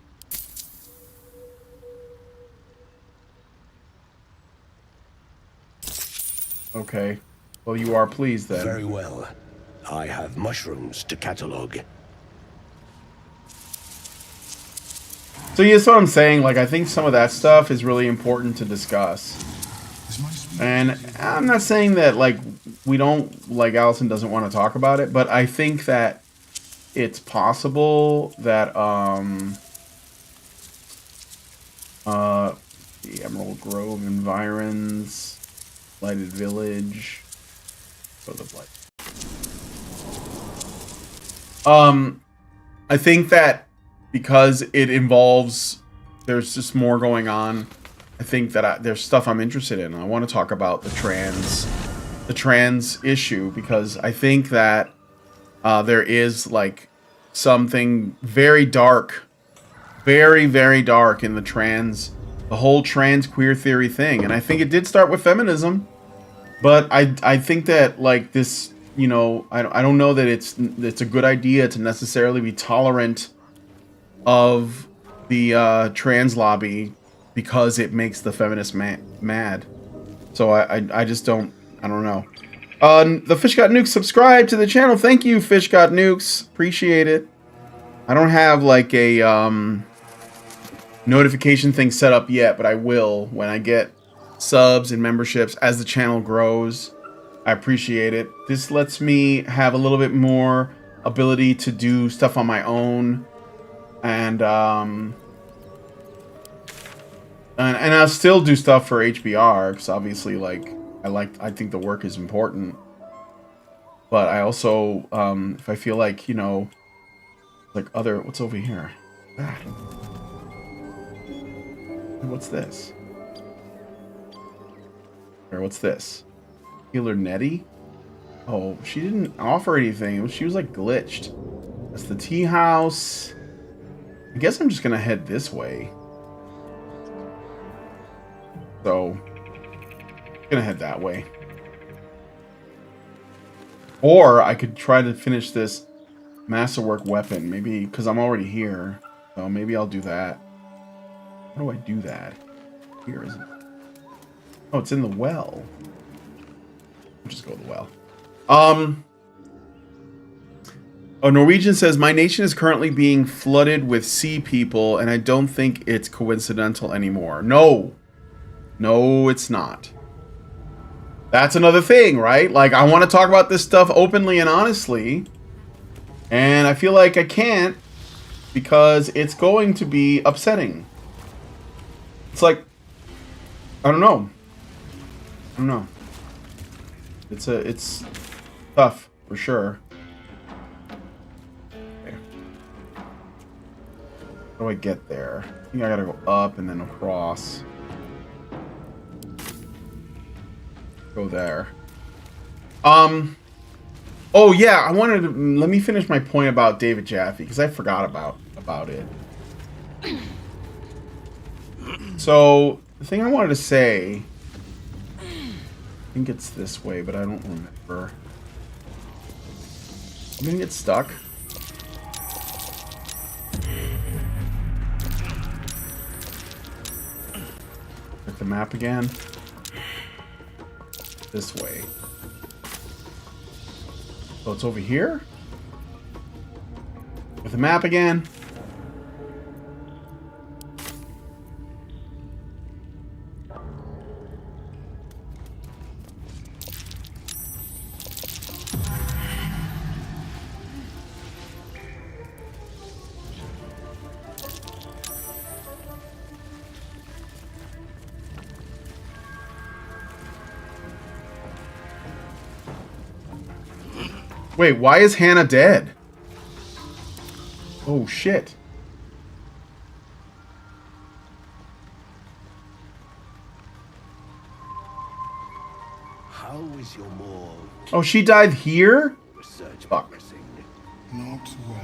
Okay. Well, you are pleased then. Very well. I have mushrooms to catalog. So yeah, that's what I'm saying. Like, I think some of that stuff is really important to discuss. And I'm not saying that, like, we don't, like, Allison doesn't want to talk about it, but I think that it's possible that, the Emerald Grove environs, Lighted Village, sort of like, I think that because it involves, there's just more going on. I think that there's stuff I'm interested in. I want to talk about the trans issue, because I think that there is like something very dark, very, very dark in the whole trans queer theory thing. And I think it did start with feminism, but I think that, like, this, you know, I don't know that it's a good idea to necessarily be tolerant of the trans lobby because it makes the feminists mad. So I just don't, I don't know. The Fish Got Nukes subscribe to the channel. Thank you, Fish Got Nukes. Appreciate it. I don't have like a notification thing set up yet, but I will when I get subs and memberships as the channel grows. I appreciate it. This lets me have a little bit more ability to do stuff on my own, and I'll still do stuff for HBR, because obviously, like, I think the work is important. But I also, if I feel like, you know, like what's over here? Ah. What's this? Or what's this? Healer Nettie? Oh, she didn't offer anything. She was like glitched. That's the tea house. I guess I'm just gonna head this way. So, gonna head that way. Or I could try to finish this masterwork weapon, maybe, because I'm already here. So maybe I'll do that. How do I do that? Here, isn't it? Oh, it's in the well. I'll just go to the well. A Norwegian says, my nation is currently being flooded with sea people, and I don't think it's coincidental anymore. No. No, it's not. That's another thing, right? Like, I want to talk about this stuff openly and honestly, and I feel like I can't because it's going to be upsetting. It's like, I don't know. I don't know. It's tough for sure. Okay. How do I get there? I think I gotta go up and then across. Go there. Oh yeah, I wanted to, let me finish my point about David Jaffe, because I forgot about it. So the thing I wanted to say, I think it's this way, but I don't remember. I'm gonna get stuck. Check the map again. This way. So it's over here? With the map again. Wait, why is Hannah dead? Oh, shit. How is your more Oh, she died here? research Fuck. progressing? Not well.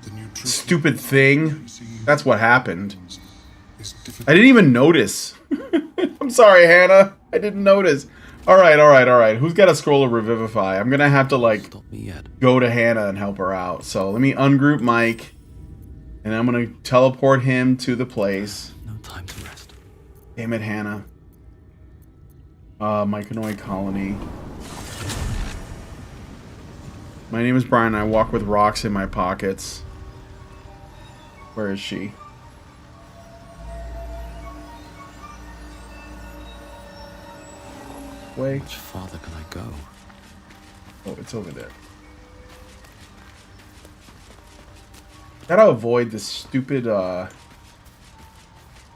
The nutrition Stupid thing. That's what happened. is difficult. I didn't even notice. I'm sorry, Hannah. I didn't notice. Alright. Who's got a scroll of Revivify? I'm gonna have to, like, Stop me yet. go to Hannah and help her out. So let me ungroup Mike. And I'm gonna teleport him to the place. No time to rest. Damn it, Hannah. Myconoi colony. My name is Brian. I walk with rocks in my pockets. Where is she? Way. Much farther can I go? Oh, it's over there. Gotta avoid this stupid,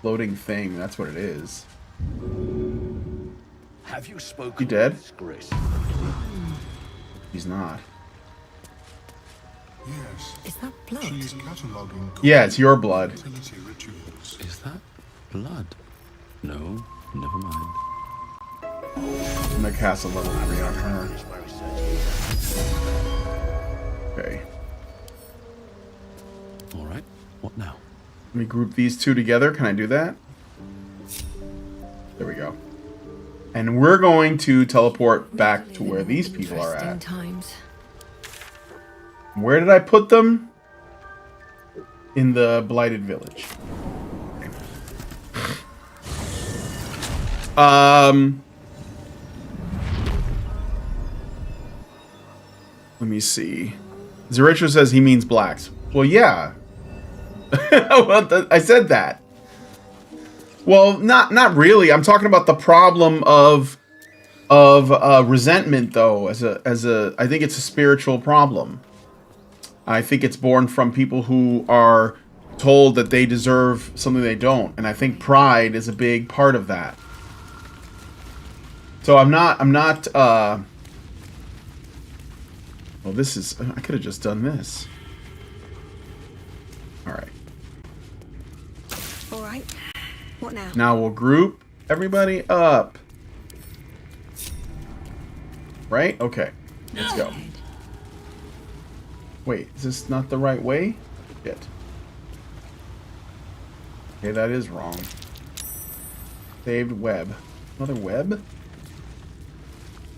floating thing. That's what it is. Have you spoken? You dead? with Gris? He's not. Is Yes. that blood? She is cataloging. Yeah, it's your blood. fertility rituals. Is that blood? No, never mind. I'm gonna cast a level 3 on her. Finish my research here. Okay. All right, what now? Let me group these two together. Can I do that? There we go. And we're going to teleport back to where these people are Interesting at. times. Where did I put them? In the Blighted Village. Let me see. Zericho says he means blacks. Well, yeah. Well, I said that. Well, not really. I'm talking about the problem of resentment, though. I think it's a spiritual problem. I think it's born from people who are told that they deserve something they don't, and I think pride is a big part of that. So I'm not. Well, this is. I could have just done this. All right. All right. What now? Now we'll group everybody up. Right? Okay. Let's go. Wait, is this not the right way? Shit. Okay, that is wrong. Saved web. Another web?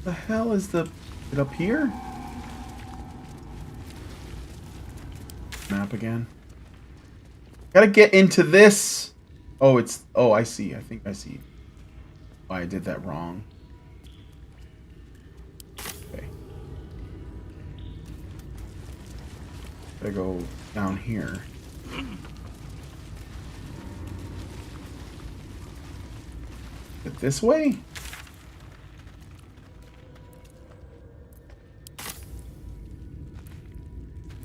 The hell is it up here? Map again. Gotta get into this. Oh, I see. I think I see why I did that wrong. Okay. Gotta go down here. Is it this way?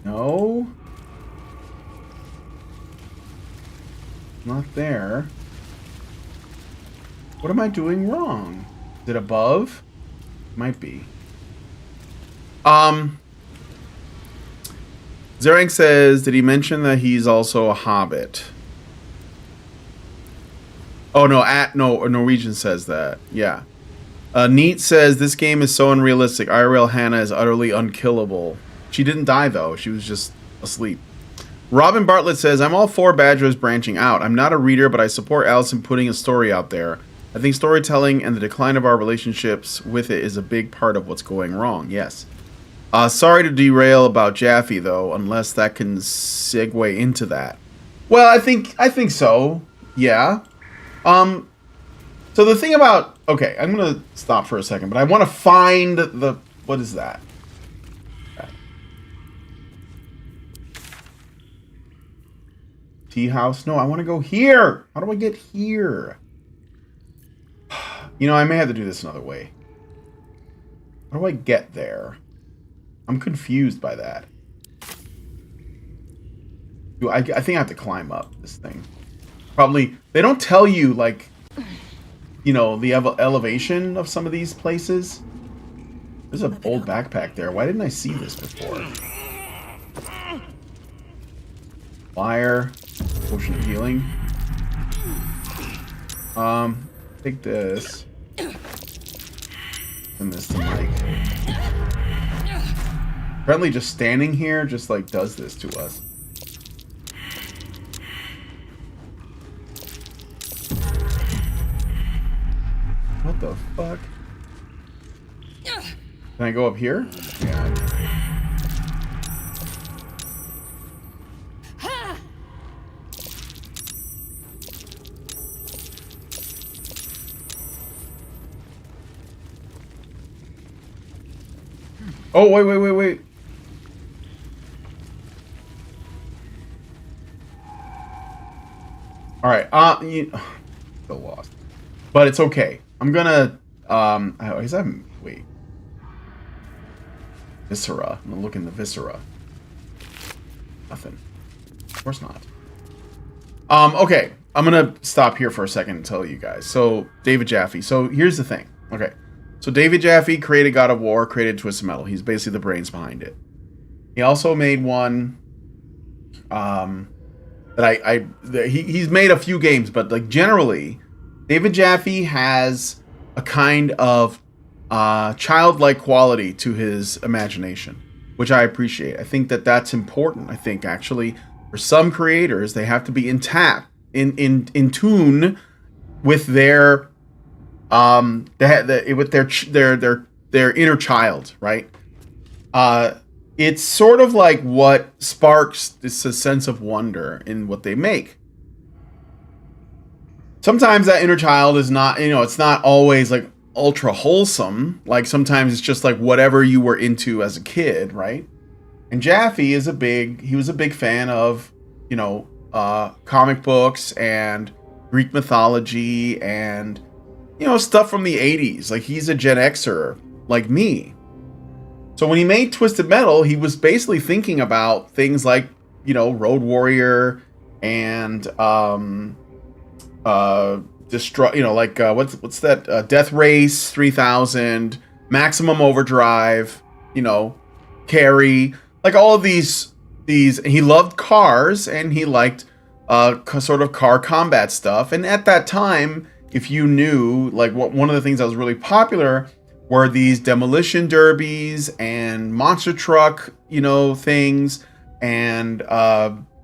No. Not there. What am I doing wrong? Is it above? Might be. Zerang says, did he mention that he's also a hobbit? Oh, no, a Norwegian says that. Yeah. Neat says, this game is so unrealistic. IRL Hannah is utterly unkillable. She didn't die, though. She was just asleep. Robin Bartlett says, I'm all for Badgers branching out. I'm not a reader, but I support Allison putting a story out there. I think storytelling and the decline of our relationships with it is a big part of what's going wrong. Yes. Sorry to derail about Jaffe, though, unless that can segue into that. Well, I think so. Yeah. So the thing about... Okay, I'm going to stop for a second, but I want to find the... What is that? Tea house? No, I want to go here. How do I get here? You know, I may have to do this another way. How do I get there? I'm confused by that. I think I have to climb up this thing. Probably. They don't tell you, like, you know, the elevation of some of these places. There's an old backpack there. Why didn't I see this before? Fire. Potion of healing. Take this. And this to Mike. Apparently just standing here just like does this to us. What the fuck? Can I go up here? Yeah. Oh, wait. All right. Still lost, but it's okay. I'm gonna is that wait? Viscera. I'm gonna look in the viscera. Nothing. Of course not. Okay. I'm gonna stop here for a second and tell you guys. So David Jaffe. So here's the thing. Okay. So David Jaffe created God of War, created Twisted Metal. He's basically the brains behind it. He also made one. He's made a few games, but like generally, David Jaffe has a kind of childlike quality to his imagination, which I appreciate. I think that that's important. I think actually for some creators, they have to be in tune with their with their inner child, right? It's sort of like what sparks this sense of wonder in what they make. Sometimes that inner child is not, it's not always like ultra wholesome. Like sometimes it's just like whatever you were into as a kid, right? And Jaffe was a big fan of, comic books and Greek mythology and, stuff from the 80s. Like he's a Gen Xer like me. So when he made Twisted Metal, he was basically thinking about things like, Road Warrior and what's that? Death Race 3000, Maximum Overdrive, Carry, like all of these. He loved cars and he liked sort of car combat stuff. And at that time, if you knew, like one of the things that was really popular were these demolition derbies and monster truck, things and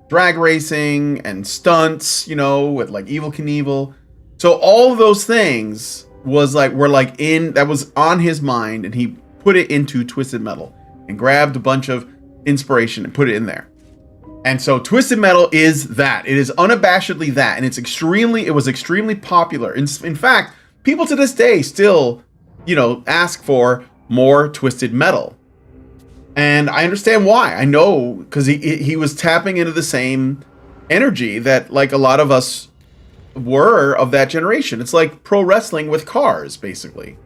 drag racing and stunts, with like Evel Knievel. So all of those things that was on his mind, and he put it into Twisted Metal and grabbed a bunch of inspiration and put it in there. And so Twisted Metal is that. It is unabashedly that, and it was extremely popular. In fact, people to this day still ask for more Twisted Metal. And I understand why. I know, because he was tapping into the same energy that like a lot of us were of that generation. It's like pro wrestling with cars, basically.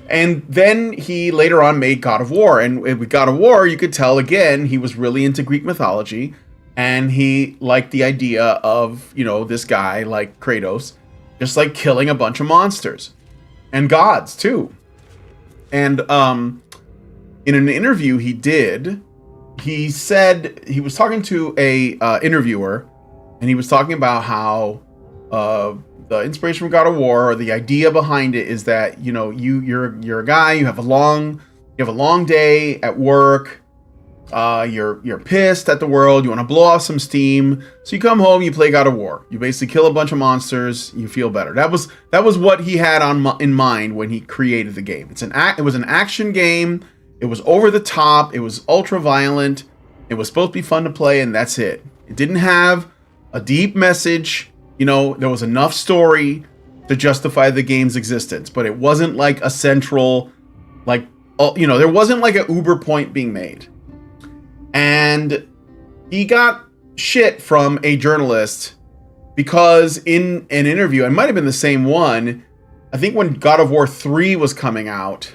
And then he later on made God of War. And with God of War, you could tell, again, he was really into Greek mythology. And he liked the idea of, this guy like Kratos, just like killing a bunch of monsters. And gods too. And in an interview he said he was talking to a interviewer, and he was talking about how the inspiration from God of War, or the idea behind it, is that you're a guy, you have a long day at work, you're pissed at the world, you want to blow off some steam, so you come home, you play God of War, you basically kill a bunch of monsters, you feel better. That was what he had in mind when he created the game. It was an action game. It was over the top. It was ultra violent. It was supposed to be fun to play, and that's it. It didn't have a deep message. There was enough story to justify the game's existence, but it wasn't like a central, there wasn't like an uber point being made. And he got shit from a journalist because in an interview, it might have been the same one, I think when God of War 3 was coming out,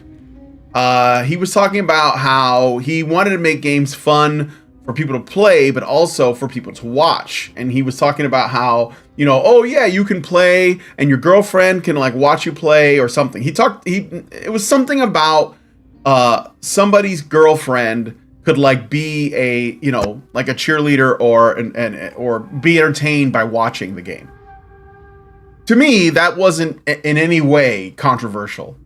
he was talking about how he wanted to make games fun for people to play, but also for people to watch. And he was talking about how, oh yeah, you can play and your girlfriend can like watch you play or something. It was something about somebody's girlfriend could like be a, like a cheerleader or be entertained by watching the game. To me, that wasn't in any way controversial.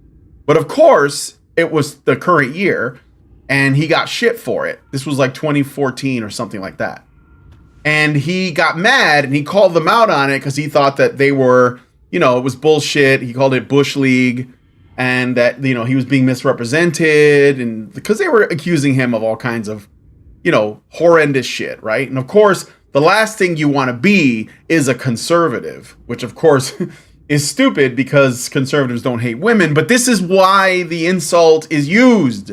But of course, it was the current year, and he got shit for it. This was like 2014 or something like that. And he got mad, and he called them out on it because he thought that they were, it was bullshit. He called it Bush League, and that, he was being misrepresented, and because they were accusing him of all kinds of, horrendous shit, right? And of course, the last thing you want to be is a conservative, which of course is stupid because conservatives don't hate women, but this is why the insult is used.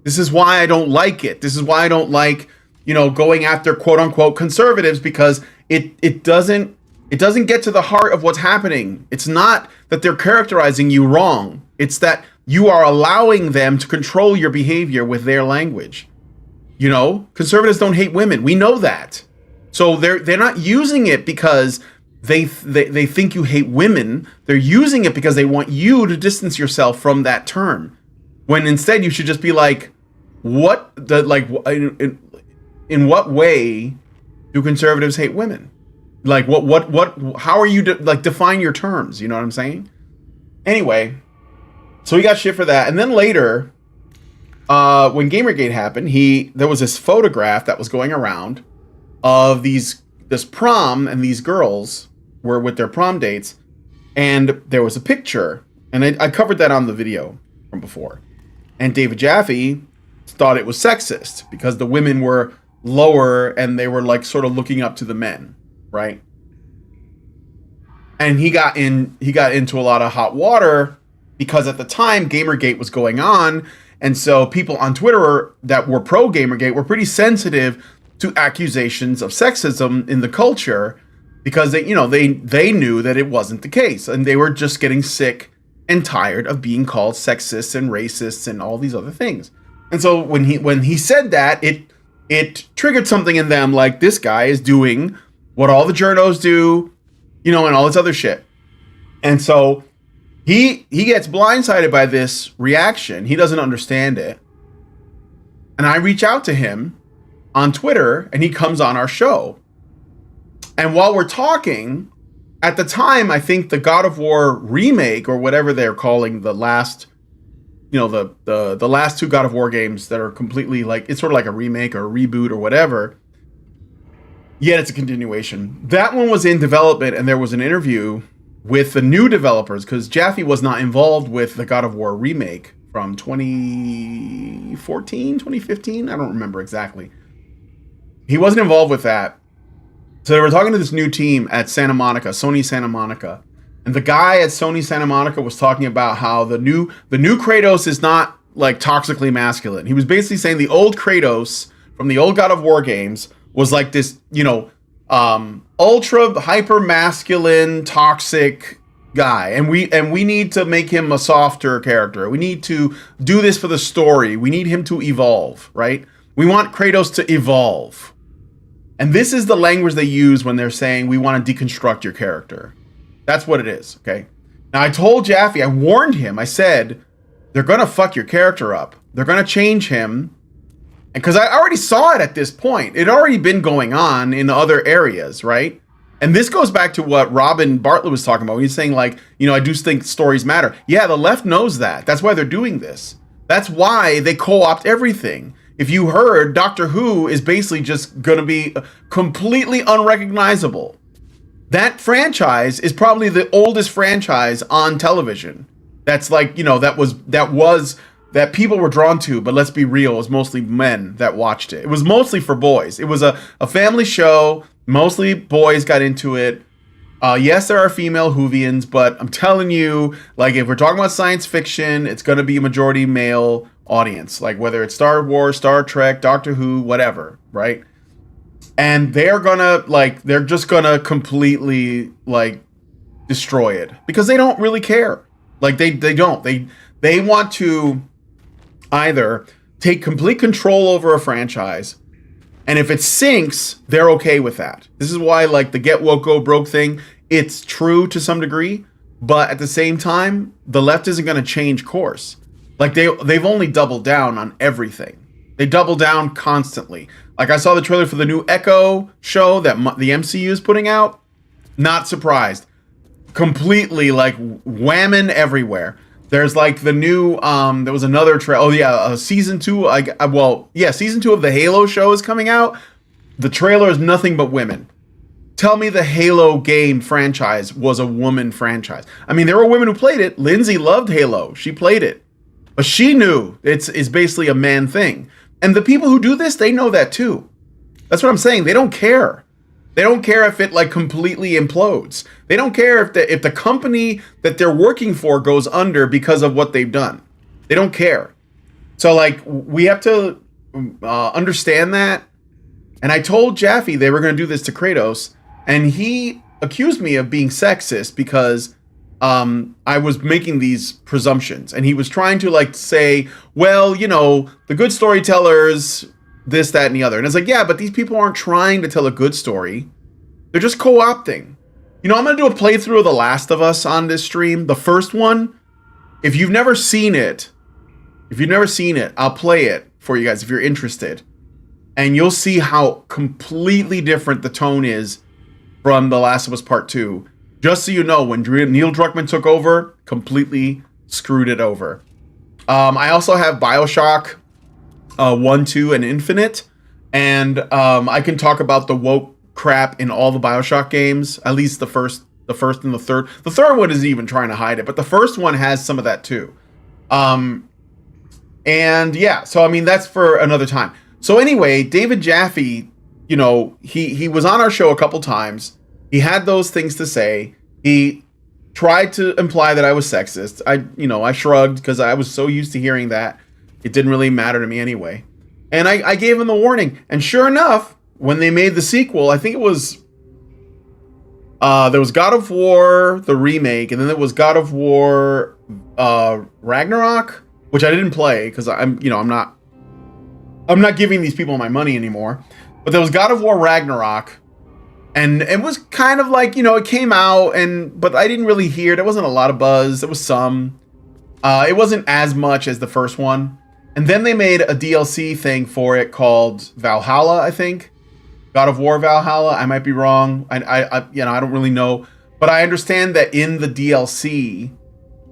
This This is why I don't like it. This is why I don't like, going after quote unquote conservatives, because it doesn't get to the heart of what's happening. It's not that they're characterizing you wrong. It's that you are allowing them to control your behavior with their language. Conservatives don't hate women. We know that. So they're not using it because they think you hate women. They're using it because they want you to distance yourself from that term. When instead you should just be like, in what way do conservatives hate women? Like how are you define your terms? You know what I'm saying? Anyway, so he got shit for that. And then later, when Gamergate happened, there was this photograph that was going around of this prom, and these girls were with their prom dates, and there was a picture, and I covered that on the video from before. And David Jaffe thought it was sexist because the women were lower and they were like sort of looking up to the men, right? And he got into a lot of hot water because at the time Gamergate was going on, and so people on Twitter that were pro Gamergate were pretty sensitive to accusations of sexism in the culture because they knew that it wasn't the case, and they were just getting sick and tired of being called sexist and racist and all these other things. And so when he said that, it triggered something in them, like, this guy is doing what all the journos do, and all this other shit. And so he gets blindsided by this reaction. He doesn't understand it. And I reach out to him on Twitter, and he comes on our show. And while we're talking, at the time, I think the God of War remake, or whatever they're calling the last, the last two God of War games that are completely it's sort of like a remake or a reboot or whatever, yet it's a continuation. That one was in development, and there was an interview with the new developers, because Jaffe was not involved with the God of War remake from 2014, 2015. I don't remember exactly. He wasn't involved with that. So they were talking to this new team at Santa Monica, Sony Santa Monica. And the guy at Sony Santa Monica was talking about how the new Kratos is not toxically masculine. He was basically saying the old Kratos from the old God of War games was like this, ultra hyper masculine toxic guy, and we need to make him a softer character. We need to do this for the story. We need him to evolve, right? We want Kratos to evolve. And this is the language they use when they're saying we want to deconstruct your character. That's what it is, okay? Now, I told Jaffe, I warned him, I said, they're going to fuck your character up. They're going to change him. Because I already saw it at this point. It had already been going on in other areas, right? And this goes back to what Robin Bartlett was talking about. He's saying, I do think stories matter. Yeah, the left knows that. That's why they're doing this. That's why they co-opt everything. If you heard, Doctor Who is basically just going to be completely unrecognizable. That franchise is probably the oldest franchise on television. That's that people were drawn to, but let's be real, it was mostly men that watched it. It was mostly for boys. It was a family show. Mostly boys got into it. Yes, there are female Whovians, but I'm telling you, if we're talking about science fiction, it's going to be a majority male audience. Whether it's Star Wars, Star Trek, Doctor Who, whatever, right? And they're just gonna completely destroy it because they don't really care. They don't. They want to either take complete control over a franchise, and if it sinks, they're okay with that. This is why the get woke go broke thing, it's true to some degree, but at the same time, the left isn't going to change course. They've only doubled down on everything. They double down constantly. I saw the trailer for the new Echo show that the MCU is putting out. Not surprised. Completely whamming everywhere. There's the new there was another trailer. Oh yeah, season 2. Season 2 of the Halo show is coming out. The trailer is nothing but women. Tell me the Halo game franchise was a woman franchise. I mean, there were women who played it. Lindsay loved Halo. She played it. But she knew it's basically a man thing. And the people who do this, they know that too. That's what I'm saying. They don't care. They don't care if it completely implodes. They don't care if the company that they're working for goes under because of what they've done. They don't care. So like we have to understand that. And I told Jaffe they were going to do this to Kratos, and he accused me of being sexist because I was making these presumptions, and he was trying to like say, well, you know, the good storytellers, this, that, and the other. And it's like, yeah, but these people aren't trying to tell a good story. They're just co-opting. You know, I'm going to do a playthrough of The Last of Us on this stream. The first one, if you've never seen it, I'll play it for you guys if you're interested. And you'll see how completely different the tone is from The Last of Us Part 2. Just so you know, when Neil Druckmann took over, completely screwed it over. I also have BioShock 1, 2, and Infinite. And I can talk about the woke crap in all the BioShock games. At least the first and the third. The third one isn't even trying to hide it, but the first one has some of that too. And yeah, so I mean, that's for another time. So anyway, David Jaffe, you know, he was on our show a couple times. He had those things to say. He tried to imply that I was sexist. I shrugged because I was so used to hearing that. It didn't really matter to me anyway. And I gave him the warning. And sure enough, when they made the sequel, I think it was there was God of War, the remake, and then there was God of War Ragnarok, which I didn't play because I'm not giving these people my money anymore. But there was God of War Ragnarok, and it was kind of like, you know, it came out, but I didn't really hear. There wasn't a lot of buzz. There was some. It wasn't as much as the first one. And then they made a DLC thing for it called Valhalla, I think. God of War Valhalla. I might be wrong. I don't really know. But I understand that in the DLC,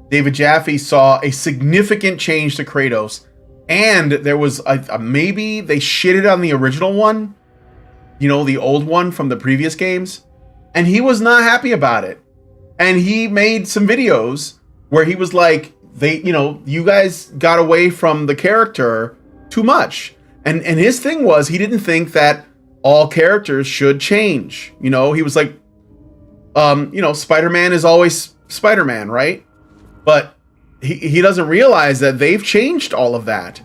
David Jaffe saw a significant change to Kratos. And there was maybe they shitted on the original one, you know, the old one from the previous games, and he was not happy about it. And he made some videos where he was like, you guys got away from the character too much. And his thing was he didn't think that all characters should change. You know, he was like, Spider-Man is always Spider-Man, right? But he doesn't realize that they've changed all of that.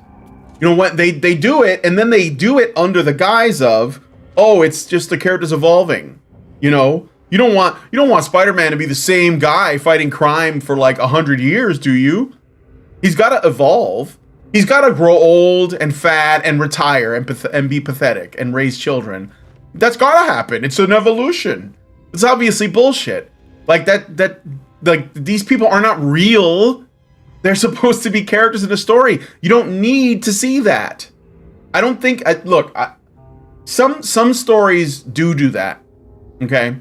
You know what? They do it, and then they do it under the guise of, oh, it's just the characters evolving. You know, you don't want Spider-Man to be the same guy fighting crime for like 100 years, do you? He's got to evolve. He's got to grow old and fat and retire and be pathetic and raise children. That's got to happen. It's an evolution. It's obviously bullshit. Like like these people are not real. They're supposed to be characters in a story. You don't need to see that. I don't think. Some stories do that. Okay.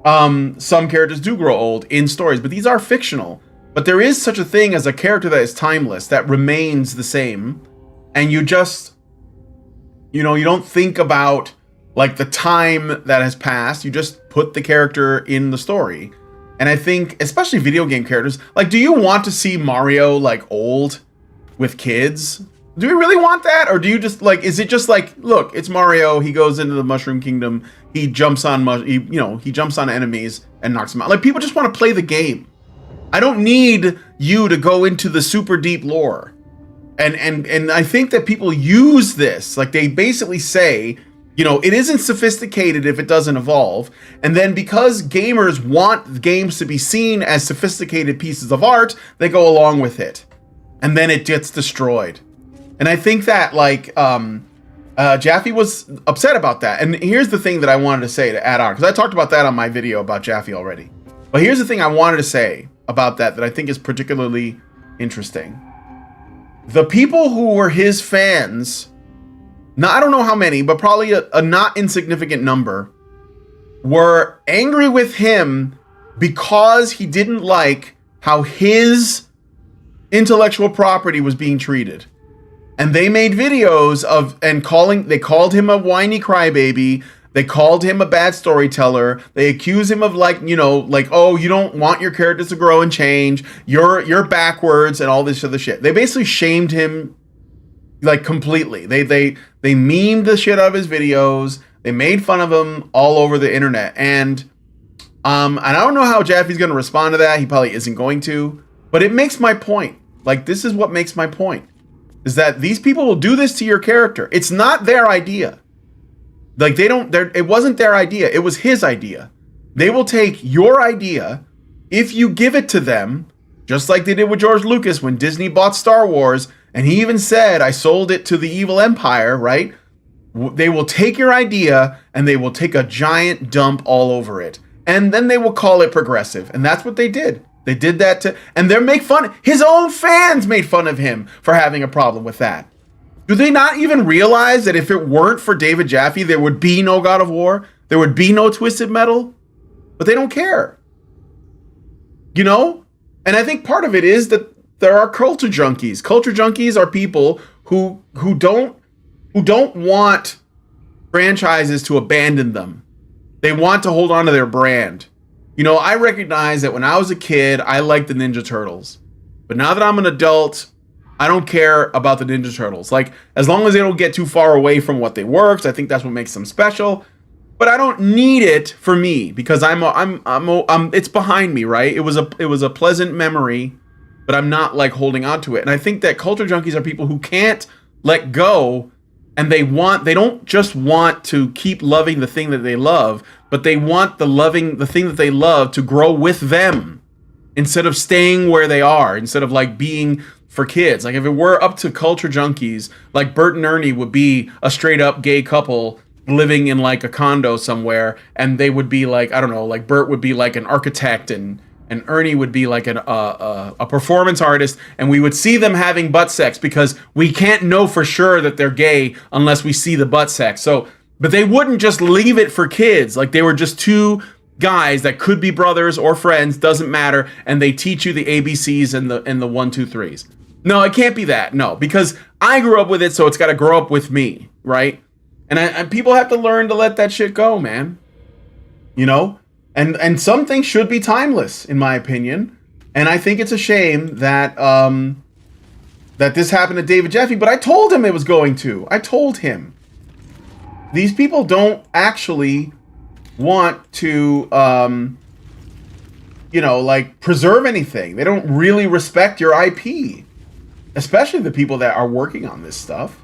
Some characters do grow old in stories, but these are fictional. But there is such a thing as a character that is timeless, that remains the same, and you just, you don't think about like the time that has passed. You just put the character in the story. And I think, especially video game characters, like, do you want to see Mario like old with kids? Do you really want that? Or do you just like, is it just like, look, it's Mario, he goes into the Mushroom Kingdom, he jumps on he jumps on enemies and knocks them out. Like, people just want to play the game. I don't need you to go into the super deep lore. And I think that people use this, like they basically say, it isn't sophisticated if it doesn't evolve. And then because gamers want games to be seen as sophisticated pieces of art, they go along with it. And then it gets destroyed. And I think that Jaffe was upset about that. And here's the thing that I wanted to say to add on, because I talked about that on my video about Jaffe already. But here's the thing I wanted to say about that I think is particularly interesting. The people who were his fans, now I don't know how many, but probably a not insignificant number, were angry with him because he didn't like how his intellectual property was being treated. And they made videos they called him a whiny crybaby. They called him a bad storyteller. They accuse him of oh, you don't want your characters to grow and change. You're backwards and all this other shit. They basically shamed him like completely. They memed the shit out of his videos. They made fun of him all over the internet. And I don't know how Jaffe's going to respond to that. He probably isn't going to. But it makes my point. Like, this is what makes my point. is that these people will do this to your character. It's not their idea. Like it wasn't their idea. It was his idea. They will take your idea if you give it to them, just like they did with George Lucas when Disney bought Star Wars, and he even said, I sold it to the evil empire, right? They will take your idea and they will take a giant dump all over it. And then they will call it progressive. And that's what they did. They did that and they make fun. His own fans made fun of him for having a problem with that. Do they not even realize that if it weren't for David Jaffe, there would be no God of War? There would be no Twisted Metal? But they don't care. You know? And I think part of it is that there are culture junkies. Culture junkies are people who don't want franchises to abandon them. They want to hold on to their brand. You know, I recognize that when I was a kid, I liked the Ninja Turtles. But now that I'm an adult, I don't care about the Ninja Turtles. Like, as long as they don't get too far away from what they were, 'cause I think that's what makes them special. But I don't need it for me because it's behind me, right? It was a pleasant memory, but I'm not like holding on to it. And I think that culture junkies are people who can't let go, and they don't just want to keep loving the thing that they love, but they want the thing that they love to grow with them instead of staying where they are, instead of like being for kids. Like if it were up to culture junkies, like Bert and Ernie would be a straight up gay couple living in like a condo somewhere, and they would be like, I don't know, like Bert would be like an architect and Ernie would be like a performance artist, and we would see them having butt sex because we can't know for sure that they're gay unless we see the butt sex. So, but they wouldn't just leave it for kids. Like they were just two guys that could be brothers or friends, doesn't matter, and they teach you the ABCs and the 1, 2, 3s. No, it can't be that. No, because I grew up with it, so it's got to grow up with me, right? And people have to learn to let that shit go, man. You know? And some things should be timeless, in my opinion. And I think it's a shame that that this happened to David Jaffe, but I told him it was going to. I told him. These people don't actually want to, you know, like, preserve anything. They don't really respect your IP. Especially the people that are working on this stuff.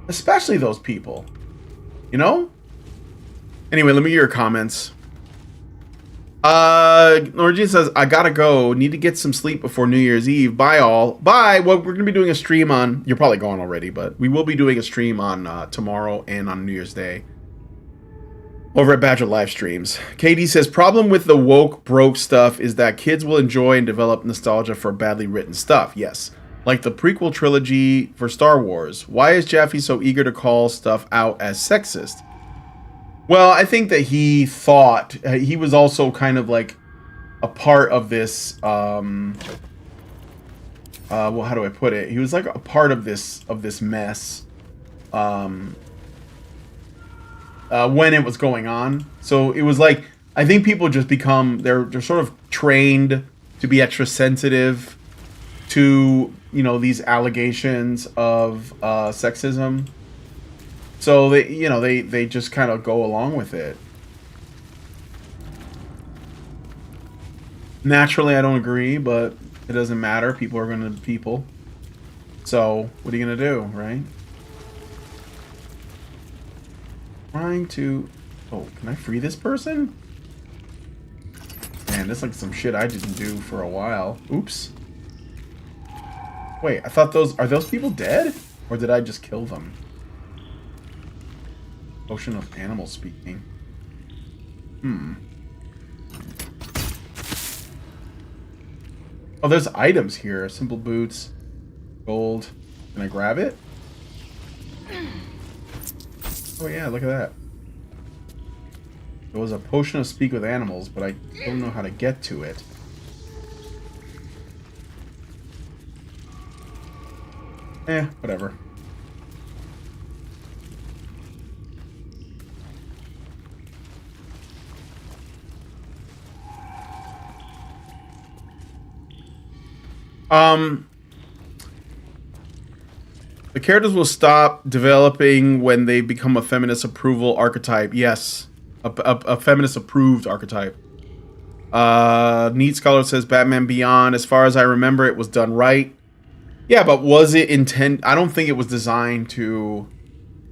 Especially those people. You know? Anyway, let me hear your comments. Norgine says, I gotta go. Need to get some sleep before New Year's Eve. Bye, all. Bye. Well, we're gonna be doing a stream on... You're probably gone already, but we will be doing a stream on tomorrow and on New Year's Day. Over at Badger Live Streams. KD says, problem with the woke broke stuff is that kids will enjoy and develop nostalgia for badly written stuff. Yes. Like the prequel trilogy for Star Wars. Why is Jaffe so eager to call stuff out as sexist? Well, I think that he thought he was also kind of like a part of this. Well, how do I put it? He was like a part of this mess when it was going on. So it was like, I think people just become they're sort of trained to be extra sensitive to, you know, these allegations of sexism. So they, you know, they just kind of go along with it. Naturally, I don't agree, but it doesn't matter. People are gonna people. So what are you gonna do, right? Trying to. Oh, can I free this person? Man, this is like some shit I didn't do for a while. Oops. Wait, I thought are those people dead? Or did I just kill them? Ocean of animal speaking. Oh, there's items here. Simple boots. Gold. Can I grab it? Oh yeah, look at that. There was a potion of speak with animals, but I don't know how to get to it. Whatever. The characters will stop developing when they become a feminist approval archetype. Yes, a feminist approved archetype. Neat Scholar says Batman Beyond. As far as I remember, it was done right. Yeah, but was it intent? I don't think it was designed to,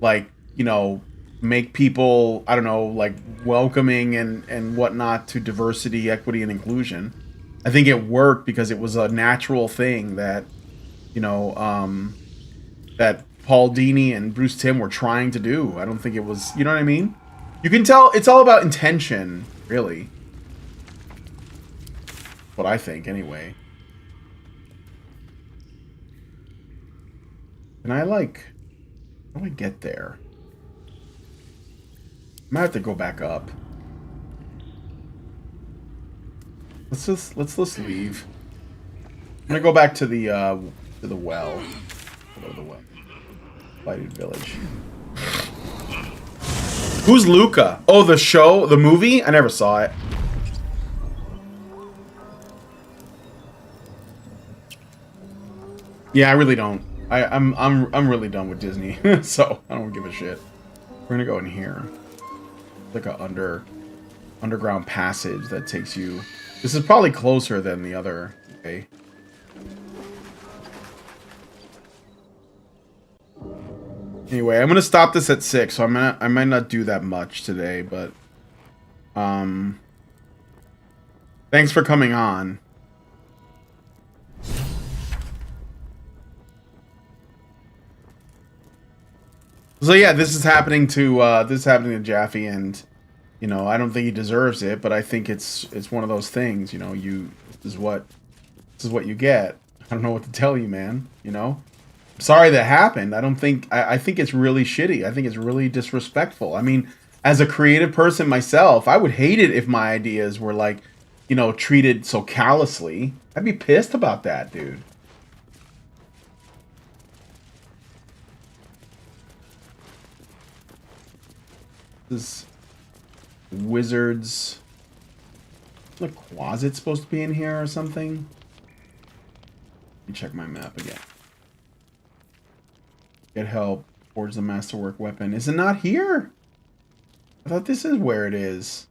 like, you know, make people, I don't know, like welcoming and whatnot to diversity, equity, and inclusion. I think it worked because it was a natural thing that, you know, that Paul Dini and Bruce Timm were trying to do. I don't think it was, you know what I mean? You can tell it's all about intention, really. What I think, anyway. And I like, how do I get there? I might have to go back up. Let's leave. I'm gonna go back to the well. Go to the well. Lighted Village. Who's Luca? Oh, the show, the movie? I never saw it. Yeah, I really don't. I'm really done with Disney, so I don't give a shit. We're gonna go in here. Like a underground passage that takes you. This is probably closer than the other way. Anyway, I'm gonna stop this at 6, so I might not do that much today, but thanks for coming on. So yeah, this is happening to Jaffe, and you know, I don't think he deserves it, but I think it's one of those things, you know, this is what you get. I don't know what to tell you, man, you know? Sorry that happened. I think it's really shitty. I think it's really disrespectful. I mean, as a creative person myself, I would hate it if my ideas were like, you know, treated so callously. I'd be pissed about that, dude. This wizards. The closet supposed to be in here or something? Let me check my map again. Get help. Forge the masterwork weapon. Is it not here? I thought this is where it is.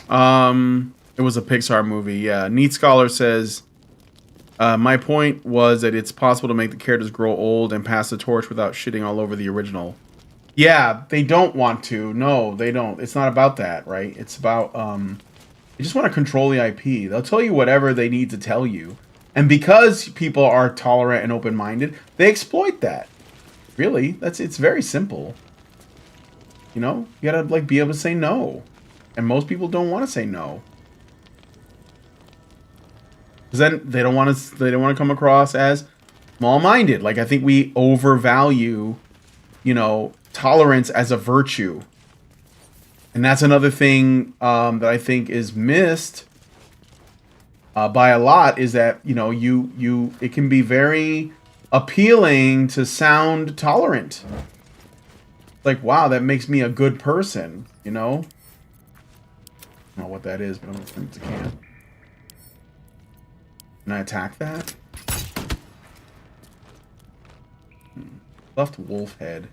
It was a Pixar movie. Yeah. Neat Scholar says, my point was that it's possible to make the characters grow old and pass the torch without shitting all over the original. Yeah, they don't want to. No, they don't. It's not about that, right? It's about, they just want to control the IP. They'll tell you whatever they need to tell you. And because people are tolerant and open-minded, they exploit that. Really, it's very simple. You know, you gotta like be able to say no. And most people don't want to say no. Because then they don't want to come across as small-minded. Like, I think we overvalue, you know, tolerance as a virtue. And that's another thing that I think is missed by a lot, is that, you know, it can be very appealing to sound tolerant. Like, wow, that makes me a good person, you know? I don't know what that is, but I'm going to think it's a can. Can I attack that? Left wolf head.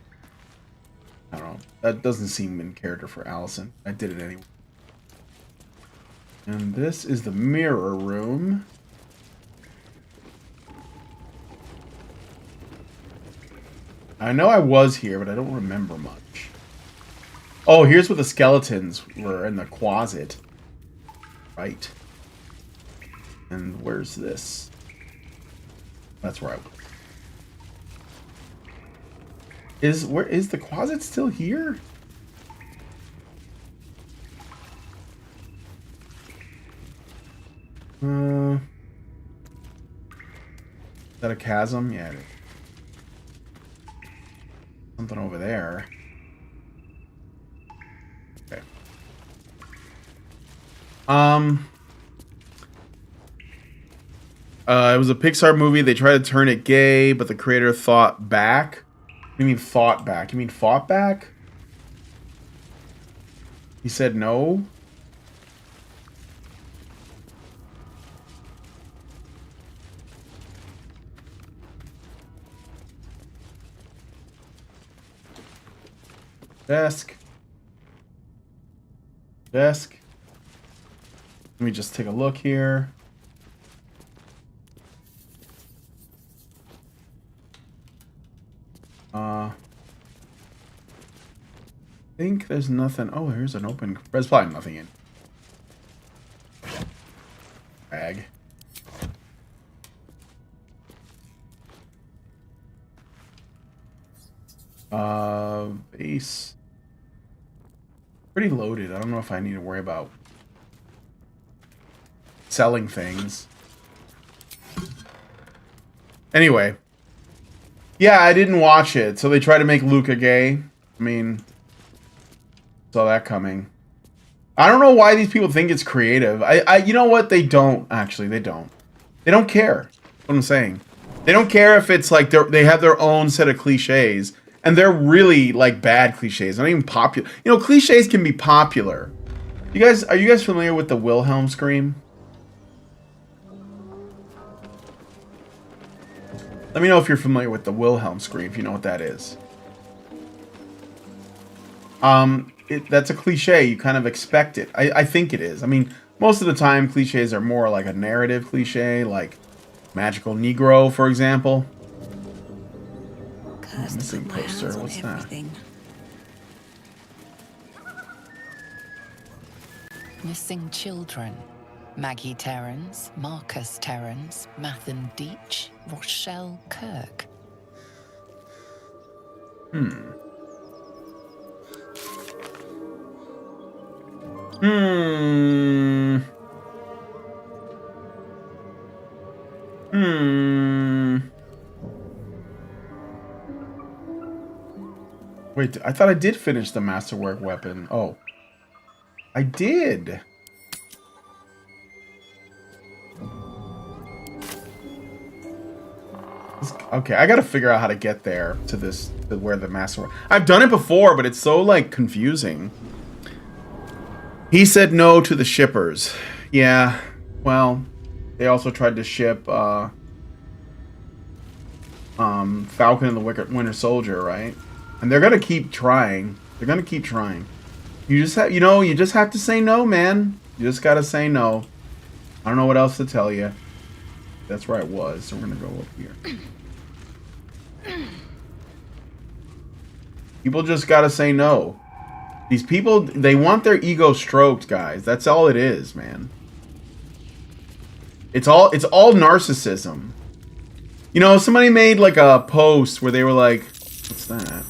I don't know. That doesn't seem in character for Allison. I did it anyway. And this is the mirror room. I know I was here, but I don't remember much. Oh, here's where the skeletons were, in the closet. Right. And where's this? That's where I was. Where is the closet still here? Is that a chasm? Yeah, it is. Something over there. Okay. It was a Pixar movie. They tried to turn it gay, but the creator thought back. What do you mean thought back? You mean fought back? He said no? Desk. desk. Let me just take a look here. I think there's nothing. Oh, here's an open. There's probably nothing in. Bag. Base. Pretty loaded. I don't know if I need to worry about selling things. Anyway. Yeah, I didn't watch it. So they try to make Luca gay. I mean, saw that coming. I don't know why these people think it's creative. You know what? They don't. Actually, they don't. They don't care. That's what I'm saying. They don't care if it's like they have their own set of cliches. And they're really like bad cliches. Not even popular. You know, cliches can be popular. Are you guys familiar with the Wilhelm scream? Let me know if you're familiar with the Wilhelm scream, if you know what that is. That's a cliche. You kind of expect it. I think it is. I mean, most of the time, cliches are more like a narrative cliche, like Magical Negro, for example. Missing poster. What's that? Missing children. Maggie Terrance, Marcus Terrance, Mathan Deach, Rochelle Kirk. Wait, I thought I did finish the masterwork weapon. Oh. I did. Okay, I gotta figure out how to get there to this, to where the masterwork. I've done it before, but it's so, like, confusing. He said no to the shippers. Yeah, well, they also tried to ship, Falcon and the Winter Soldier, right? And they're gonna keep trying. They're gonna keep trying. You just have, you just have to say no, man. You just gotta say no. I don't know what else to tell you. That's where I was, so we're gonna go up here. People just gotta say no. These people, they want their ego stroked, guys. That's all it is, man. It's all narcissism. You know, somebody made like a post where they were like, what's that?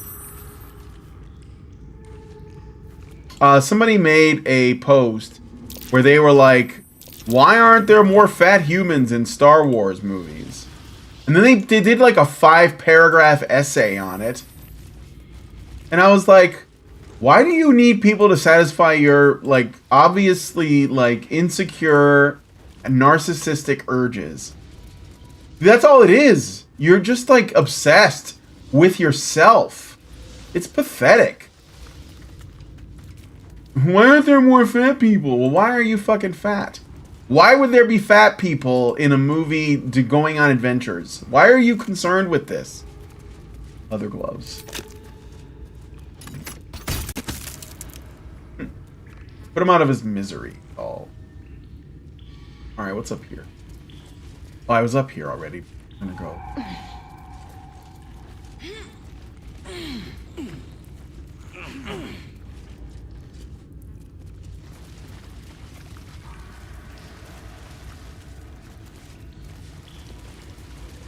Somebody made a post where they were like, why aren't there more fat humans in Star Wars movies? And then they did like a 5-paragraph essay on it. And I was like, why do you need people to satisfy your, like, obviously, like, insecure and narcissistic urges? That's all it is. You're just, like, obsessed with yourself. It's pathetic. Why aren't there more fat people? Well, why are you fucking fat? Why would there be fat people in a movie going on adventures? Why are you concerned with this? Leather gloves. Put him out of his misery. Oh. Alright, what's up here? Oh, I was up here already. I'm gonna go.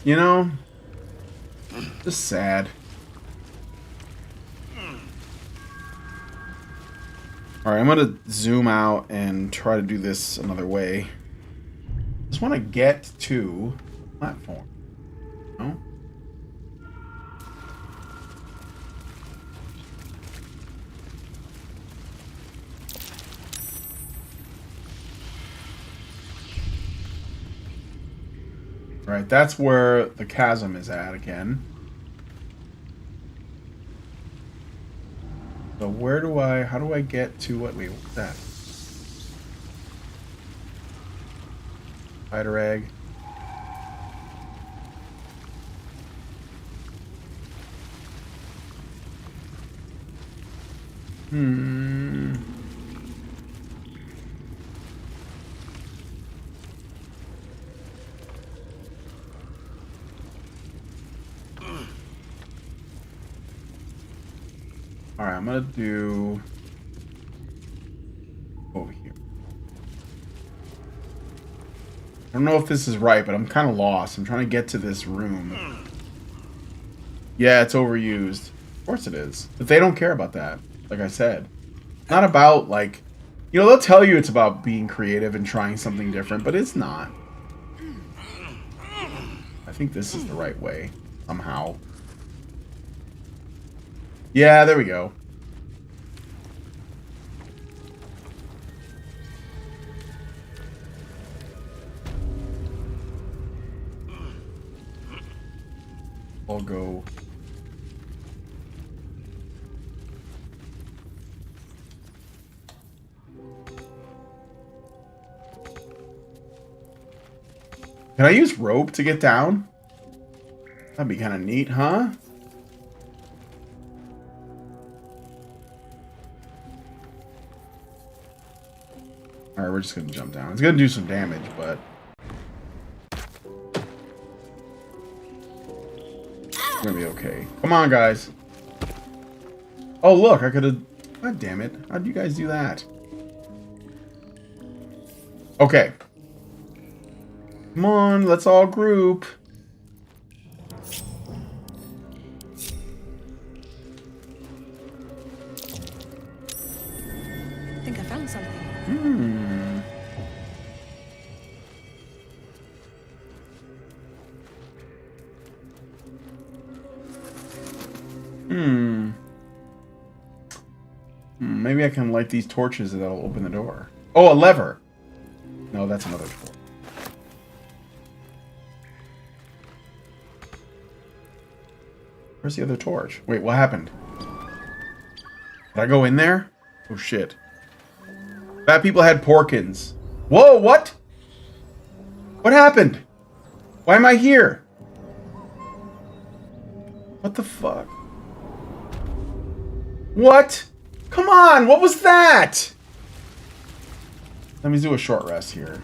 You know, just sad. Alright, I'm gonna zoom out and try to do this another way. Just want to get to the platform. No? Right, that's where the chasm is at again. So how do I get to what, wait, what's that? Spider egg. Alright, I'm gonna do over here. I don't know if this is right, but I'm kind of lost. I'm trying to get to this room. Yeah, it's overused. Of course it is. But they don't care about that, like I said. It's not about, like... You know, they'll tell you it's about being creative and trying something different, but it's not. I think this is the right way, somehow. Yeah, there we go. I'll go... Can I use rope to get down? That'd be kind of neat, huh? Alright, we're just gonna jump down. It's gonna do some damage, but... It's gonna be okay. Come on, guys. Oh, look, I could've... God damn it. How'd you guys do that? Okay. Come on, let's all group. I think I found something. Maybe I can light these torches that'll open the door. Oh, a lever. No, that's another door. Where's the other torch? Wait, what happened? Did I go in there? Oh, shit. Fat people had porkins. Whoa, what? What happened? Why am I here? What the fuck? What? Come on, what was that? Let me do a short rest here.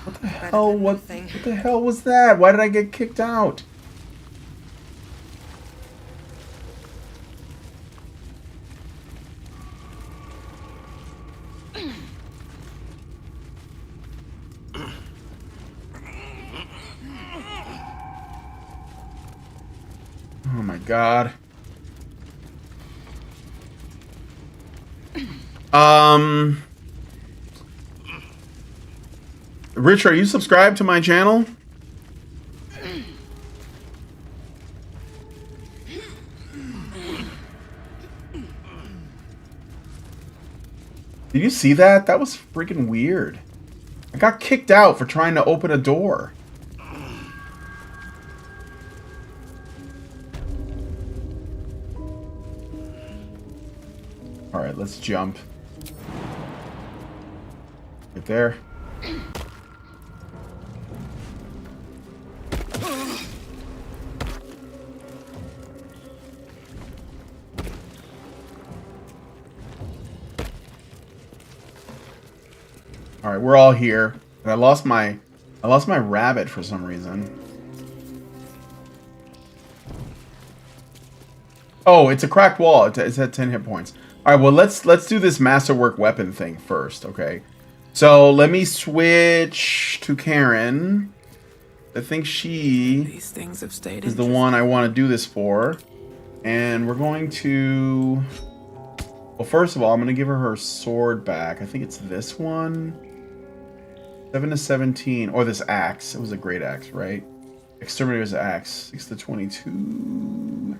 What the hell? What the hell was that? Why did I get kicked out? Oh my god. Rich, are you subscribed to my channel? Did you see that? That was freaking weird. I got kicked out for trying to open a door. Alright, let's jump. Right there. Alright, we're all here. And I lost my rabbit for some reason. Oh, it's a cracked wall. It's at 10 hit points. Alright, well let's do this masterwork weapon thing first, okay? So let me switch to Karen. I think These things have stayed is the one I want to do this for. And we're going to... Well, first of all, I'm going to give her sword back. I think it's this one. 7 to 17. Or this axe. It was a great axe, right? Exterminator's axe. 6 to 22.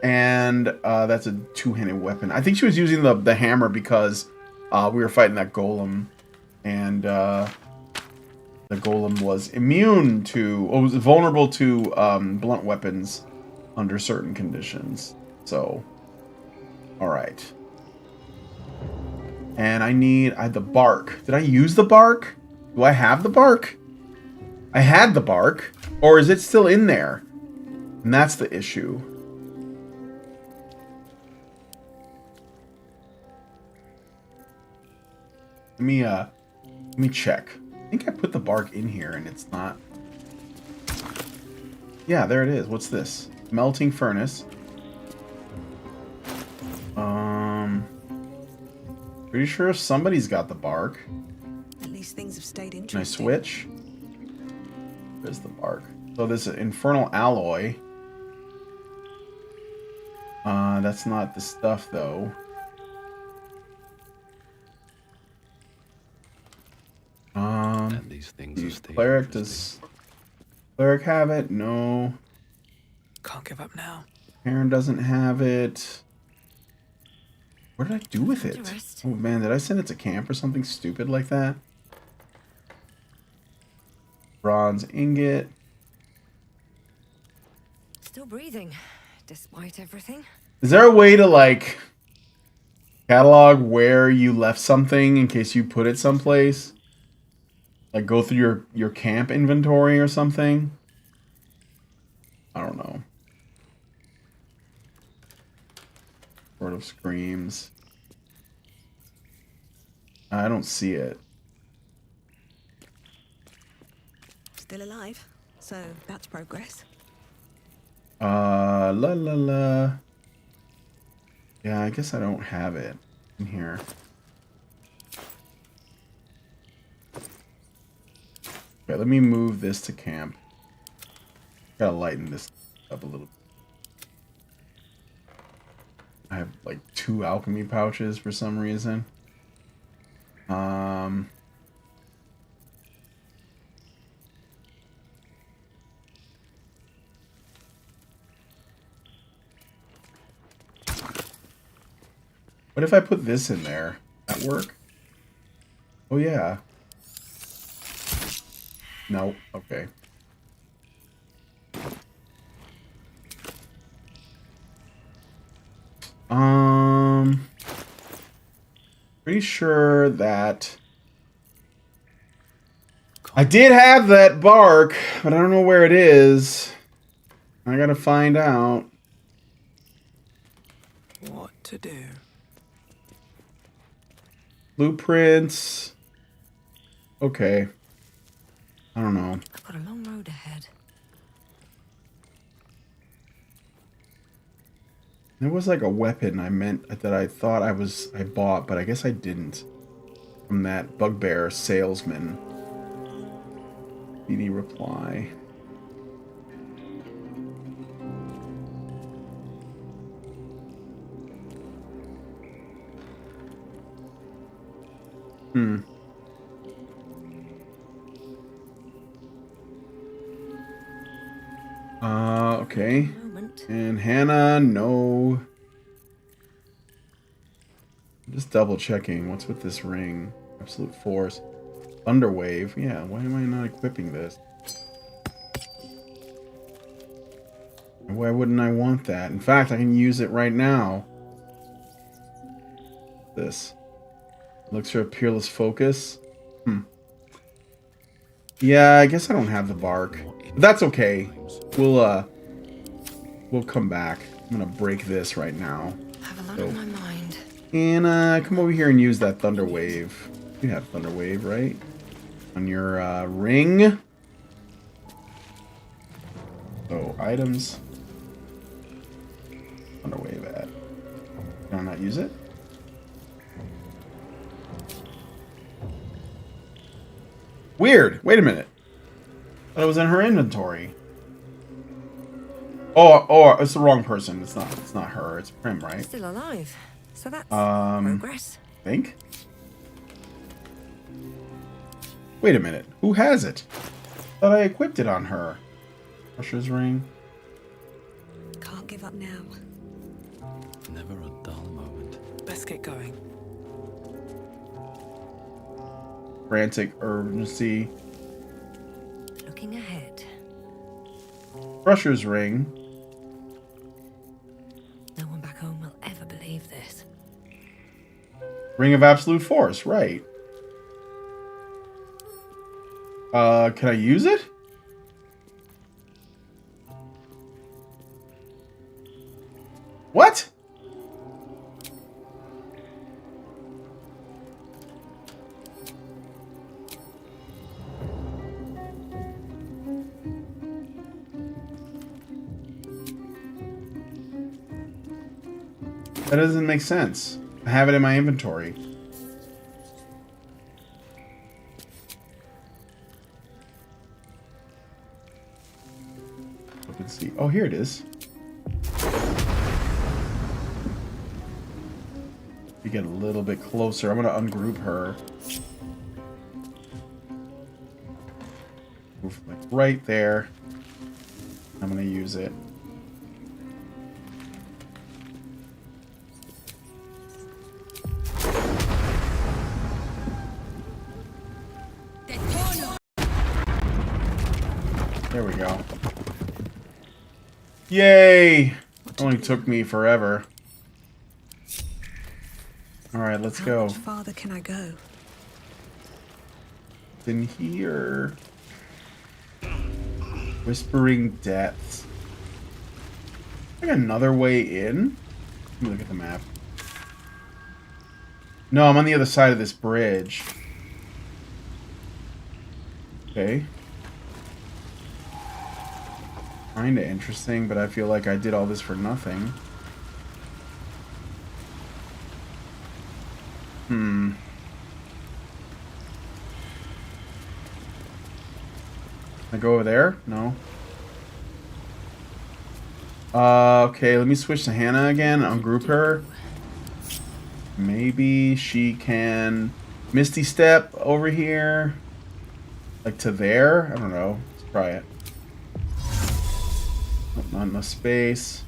And that's a two-handed weapon. I think she was using the hammer because we were fighting that golem. And the golem was immune to... Or was vulnerable to blunt weapons under certain conditions. So... Alright. And I had the bark. Did I use the bark? Do I have the bark? I had the bark. Or is it still in there? And that's the issue. Let me check. I think I put the bark in here and it's not... Yeah, there it is. What's this? melting furnace. Pretty sure somebody's got the bark. At least things have stayed Can I interesting. switch? Where's the bark? So this is infernal alloy. That's not the stuff though. And these things have stayed Cleric, interesting. does cleric have it? No. Can't give up now. Aaron doesn't have it. What did I do with it? Interest. Oh man, did I send it to camp or something stupid like that? Bronze ingot. Still breathing, despite everything. Is there a way to like catalog where you left something in case you put it someplace? Like go through your camp inventory or something? I don't know. Sort of screams. I don't see it. Still alive, so that's progress. La la la. Yeah, I guess I don't have it in here. Okay, let me move this to camp. Gotta lighten this up a little. I have like 2 alchemy pouches for some reason. What if I put this in there? That work? Oh yeah. No. Okay. Pretty sure that I did have that bark, but I don't know where it is. I gotta find out. What to do? Blueprints. Okay. I don't know. I've got a long road ahead. There was like a weapon that I thought I bought, but I guess I didn't. From that bugbear salesman. BD reply. Okay. Moment. And Hannah, no. I'm just double checking. What's with this ring? Absolute force. Thunderwave. Yeah, why am I not equipping this? Why wouldn't I want that? In fact, I can use it right now. This. Looks for a peerless focus. Yeah, I guess I don't have the bark. But that's okay. We'll come back. I'm gonna break this right now. Have a lot on my mind. And come over here and use that Thunder Wave. You have Thunder Wave, right? On your ring. So items. Thunder Wave at. Can I not use it? Weird. Wait a minute. Thought it was in her inventory. Oh, it's the wrong person. It's not her. It's Prim, right? Still alive, so that's progress. Think. Wait a minute. Who has it? Thought I equipped it on her. Usher's ring. Can't give up now. Never a dull moment. Let's get going. Frantic urgency. Looking ahead. Crusher's ring. No one back home will ever believe this. Ring of absolute force. Right. Can I use it? What? That doesn't make sense. I have it in my inventory. Look and see. Oh, here it is. You get a little bit closer. I'm gonna ungroup her. Move like right there. I'm gonna use it. There we go. Yay! Only took me forever. Alright, let's How go. much farther can I go? In here. Whispering Depths. Like another way in? Let me look at the map. No, I'm on the other side of this bridge. Okay. Kinda interesting, but I feel like I did all this for nothing. I go over there? No. Okay, let me switch to Hannah again. Ungroup her. Maybe she can Misty Step over here. Like to there? I don't know. Let's try it. Nope, not enough space.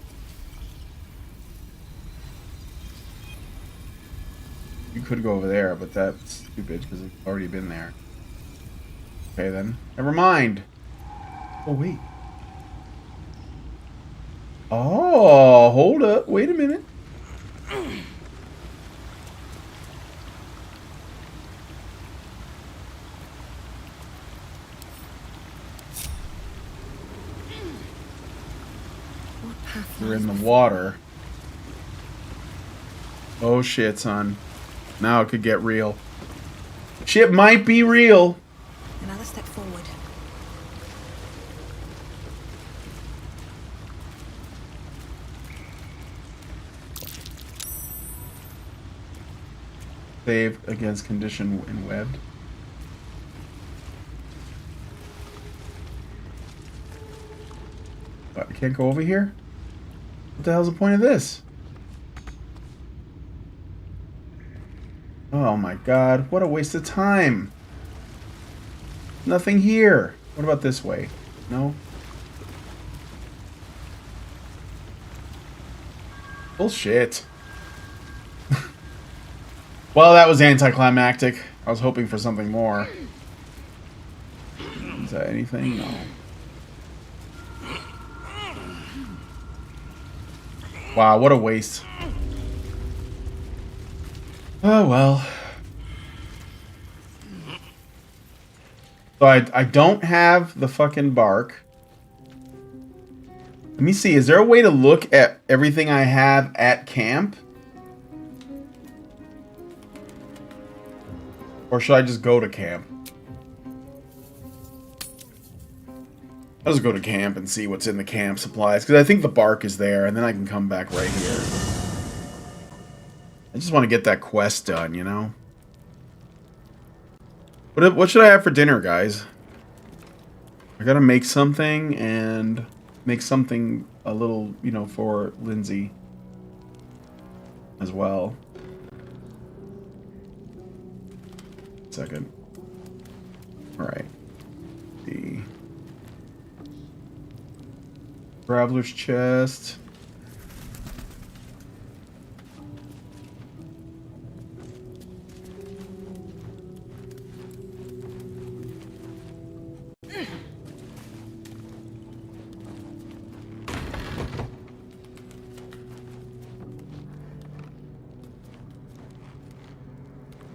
You could go over there, but that's stupid because it's already been there. Okay then. Never mind. Oh wait. Oh, hold up. Wait a minute. What path We're lies in the before? water. Oh shit, son. Now it could get real. Shit might be real. Another step forward. Save against condition in webbed. What, I can't go over here? What the hell's the point of this? Oh my god, what a waste of time. Nothing here. What about this way? No? Bullshit. Well, that was anticlimactic. I was hoping for something more. Is that anything? No. Wow, what a waste. Oh, well. So I don't have the fucking bark. Let me see. Is there a way to look at everything I have at camp? Or should I just go to camp? I'll just go to camp and see what's in the camp supplies. Because I think the bark is there. And then I can come back right here. I just want to get that quest done, you know? What should I have for dinner, guys? I gotta make something and make something a little, you know, for Lindsay as well. Second. Alright. The Traveler's Chest.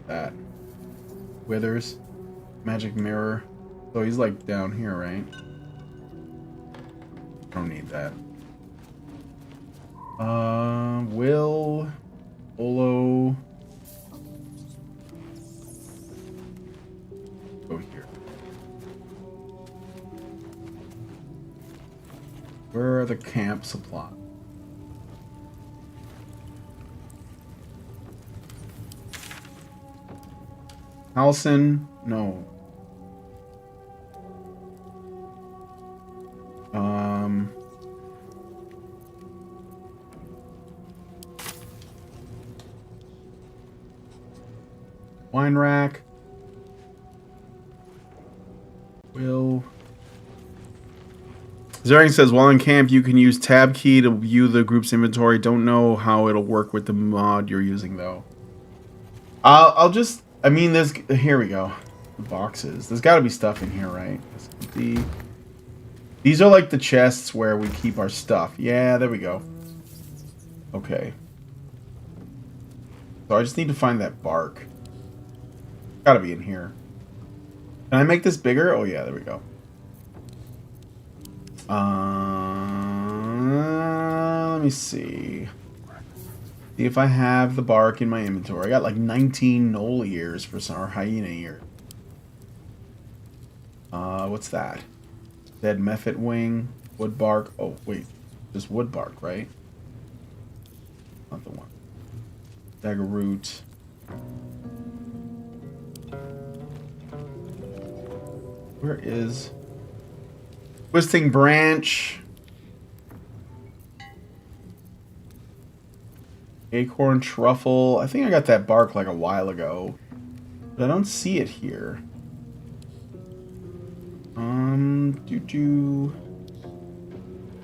That. Withers. Magic mirror. So he's like down here, right? Don't need that. Will. Olo. Go here. Where are the camp supplies? Allison, no. Wine rack. Will. Zering says, while in camp, you can use tab key to view the group's inventory. Don't know how it'll work with the mod you're using, though. I'll just... I mean, there's... Here we go. The boxes. There's got to be stuff in here, right? These are like the chests where we keep our stuff. Yeah, there we go. Okay. So I just need to find that bark. Gotta be in here. Can I make this bigger? Oh, yeah, there we go. Let me see. See if I have the bark in my inventory. I got like 19 knoll ears for some, or hyena ear. What's that? Dead mephit wing, wood bark. Oh, wait. Just wood bark, right? Not the one. Dagger root. Where is... Twisting branch. Acorn truffle. I think I got that bark like a while ago. But I don't see it here.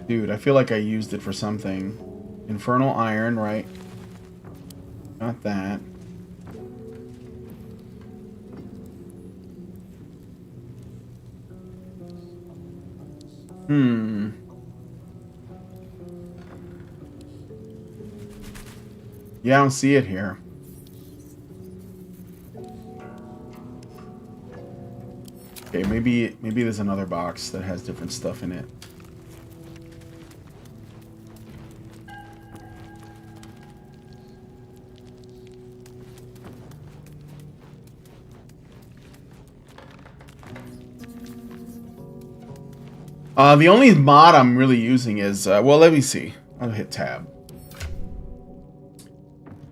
Dude, I feel like I used it for something. Infernal iron, right? Got that. Yeah, I don't see it here. Okay, maybe there's another box that has different stuff in it. The only mod I'm really using is, well, let me see. I'll hit tab.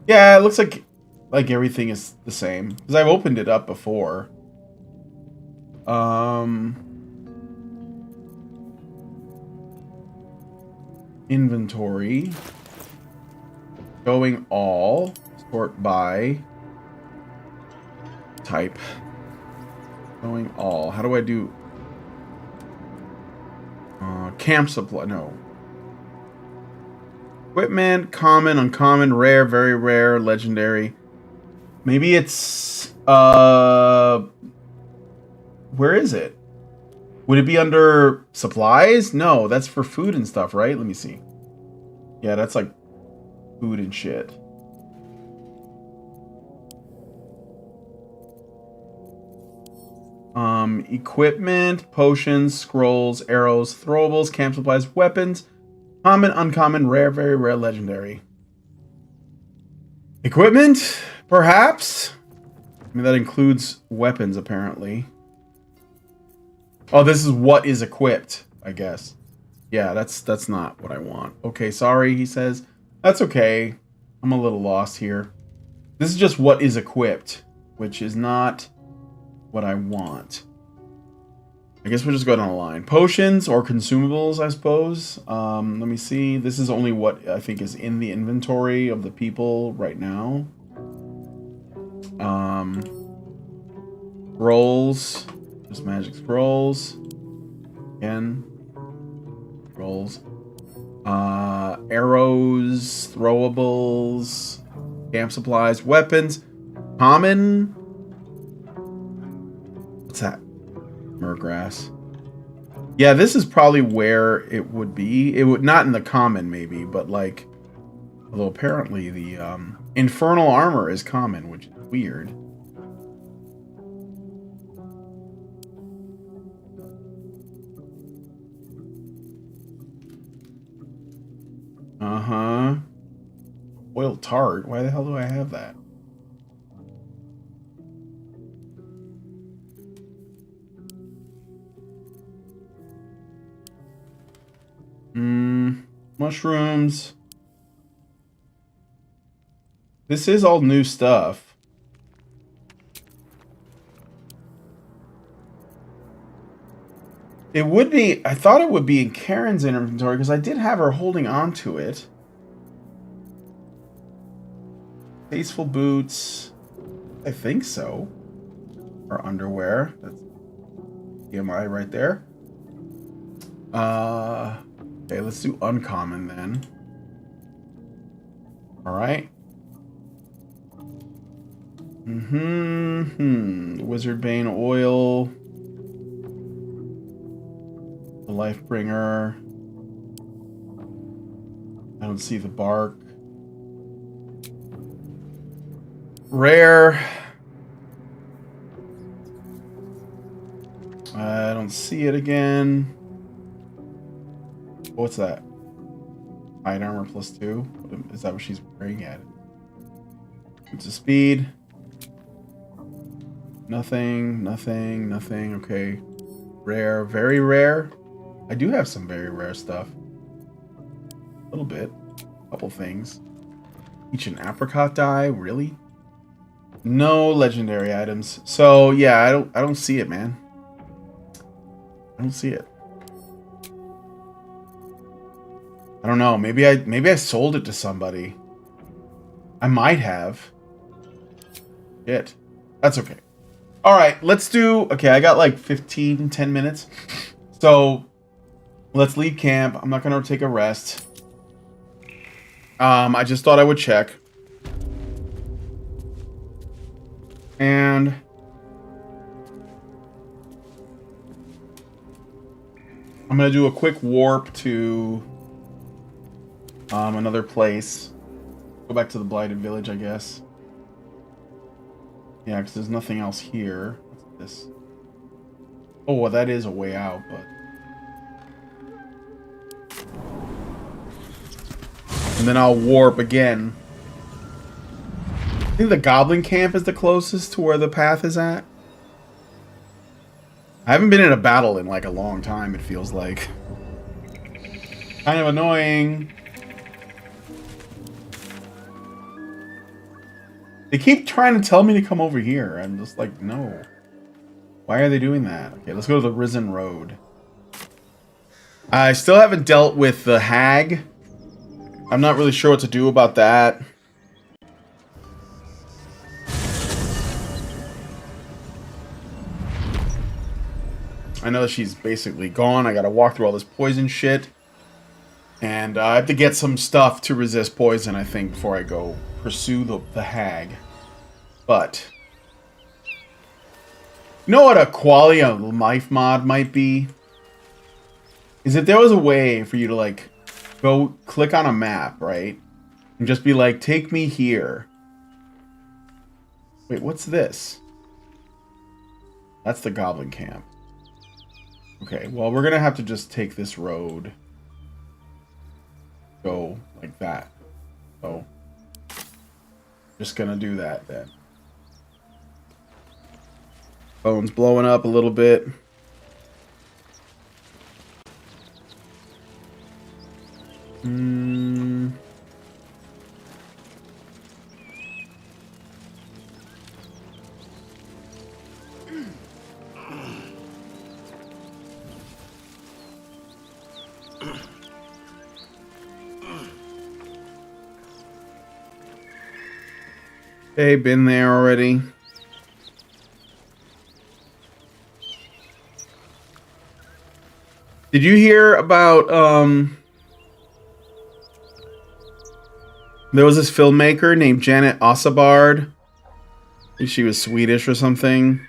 Yeah, it looks like everything is the same. Because I've opened it up before. Inventory. Going all. Sort by. Type. Going all. How do I do... camp supply, no. Equipment, common, uncommon, rare, very rare, legendary. Maybe it's, where is it? Would it be under supplies? No, that's for food and stuff, right? Let me see. Yeah, that's like food and shit. Equipment, potions, scrolls, arrows, throwables, camp supplies, weapons, common, uncommon, rare, very rare, legendary. Equipment, perhaps? I mean, that includes weapons, apparently. Oh, this is what is equipped, I guess. Yeah, that's not what I want. Okay, sorry, he says. That's okay. I'm a little lost here. This is just what is equipped, which is not what I want. I guess we'll just go down the line. Potions or consumables, I suppose. Let me see. This is only what I think is in the inventory of the people right now. Scrolls. Just magic scrolls. Again. Scrolls. Arrows. Throwables. Camp supplies. Weapons. Common. What's that? Murgrass. Yeah, this is probably where it would be. It would not in the common, maybe, but like, although apparently the infernal armor is common, which is weird. Oil tart. Why the hell do I have that? Mushrooms. This is all new stuff. It would be. I thought it would be in Karen's inventory because I did have her holding on to it. Tasteful boots. I think so. Or underwear. That's EMI right there. Okay, let's do uncommon then. Alright. Wizard Bane oil. The Lifebringer. I don't see the bark. Rare. I don't see it again. What's that? Hide armor +2? Is that what she's wearing at? It's a speed. Nothing, nothing, nothing. Okay. Rare, very rare. I do have some very rare stuff. A little bit. A couple things. Each an apricot die, really? No legendary items. So yeah, I don't see it, man. I don't see it. I don't know. Maybe I sold it to somebody. I might have. Shit. That's okay. All right, let's do. Okay, I got like 10 minutes. So let's leave camp. I'm not gonna take a rest. I just thought I would check. And I'm gonna do a quick warp to another place. Go back to the Blighted Village, I guess. Yeah, because there's nothing else here. What's this? Oh, well, that is a way out, but... And then I'll warp again. I think the Goblin Camp is the closest to where the path is at. I haven't been in a battle in like a long time, it feels like. Kind of annoying. They keep trying to tell me to come over here. I'm just like, no. Why are they doing that? Okay, let's go to the Risen Road. I still haven't dealt with the hag. I'm not really sure what to do about that. I know that she's basically gone. I gotta walk through all this poison shit. And I have to get some stuff to resist poison, I think, before I go pursue the hag. But you know what a quality of life mod might be? Is if there was a way for you to like go click on a map, right? And just be like, take me here. Wait, what's this? That's the Goblin Camp. Okay, well, we're gonna have to just take this road. Go like that. So, just gonna do that then. Phone's blowing up a little bit. Hey, been there already. Did you hear about, there was this filmmaker named Janet Ossabard. I think she was Swedish or something.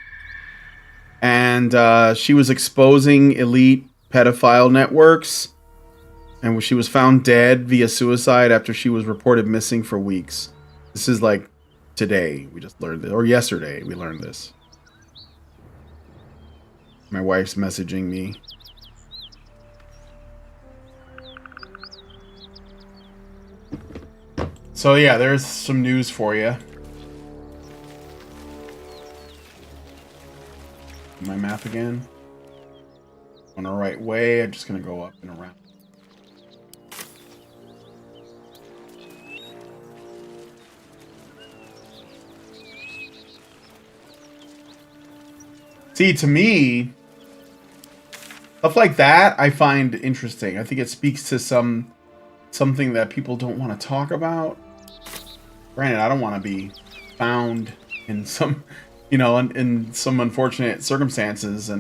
And she was exposing elite pedophile networks. And she was found dead via suicide after she was reported missing for weeks. This is like today. We just learned this. Or yesterday we learned this. My wife's messaging me. So yeah, there's some news for you. My map again. On the right way, I'm just gonna go up and around. See, to me, Stuff like that I find interesting. I think it speaks to something that people don't want to talk about. Granted, I don't want to be found in some, in some unfortunate circumstances,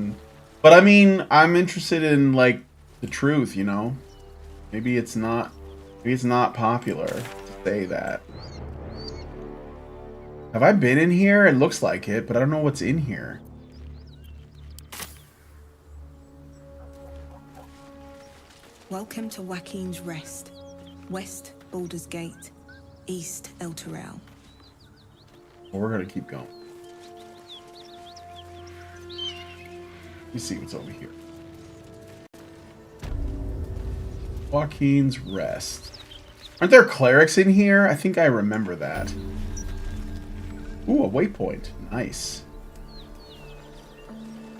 but I mean, I'm interested in like the truth, Maybe it's not popular to say that. Have I been in here? It looks like it, but I don't know what's in here. Welcome to Joaquin's Rest. West, Baldur's Gate. East, El Terrell. Well, we're gonna keep going. Let me see what's over here. Joaquin's Rest. Aren't there clerics in here? I think I remember that. Ooh, a waypoint. Nice.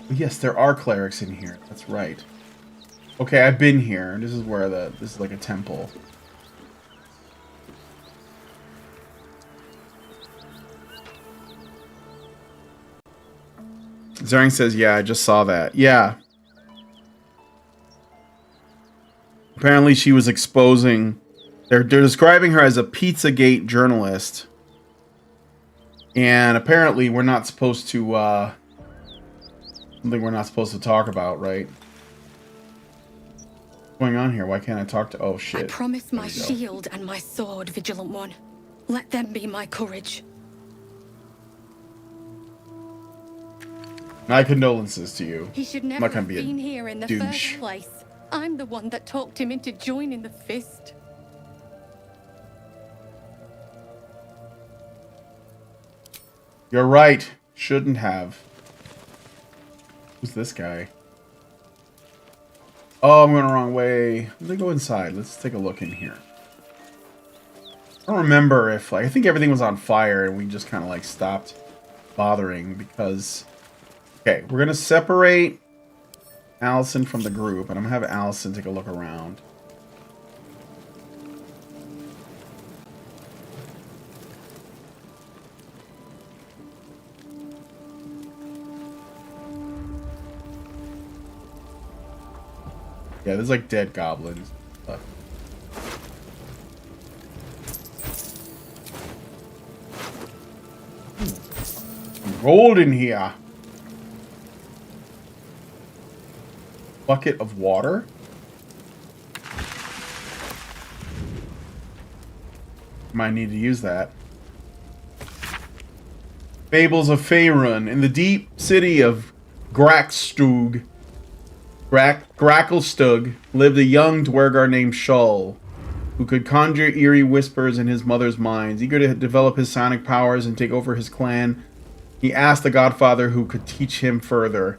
Yes, there are clerics in here. That's right. Okay, I've been here. This is where this is like a temple. Zaring says, yeah, I just saw that. Yeah. Apparently she was exposing... They're describing her as a Pizzagate journalist. And apparently we're not supposed to... something we're not supposed to talk about, right? What's going on here? Why can't I talk to... Oh, shit. I promise my shield and my sword, Vigilant One. Let them be my courage. My condolences to you. He should I'm never not gonna have be a been here in the douche. first place. I'm the one that talked him into joining the Fist. You're right. Shouldn't have. Who's this guy? Oh, I'm going the wrong way. Let me go inside. Let's take a look in here. I don't remember if, like, I think everything was on fire and we just kind of, like, stopped bothering because... Okay, we're going to separate Allison from the group, and I'm going to have Allison take a look around. Yeah, there's like dead goblins. Gold in here. Bucket of water. Might need to use that. Fables of Faerun. In the deep city of Grackstug, Gracklestug lived a young dwergar named Shull, who could conjure eerie whispers in his mother's mind. Eager to develop his sonic powers and take over his clan, he asked the Godfather who could teach him further.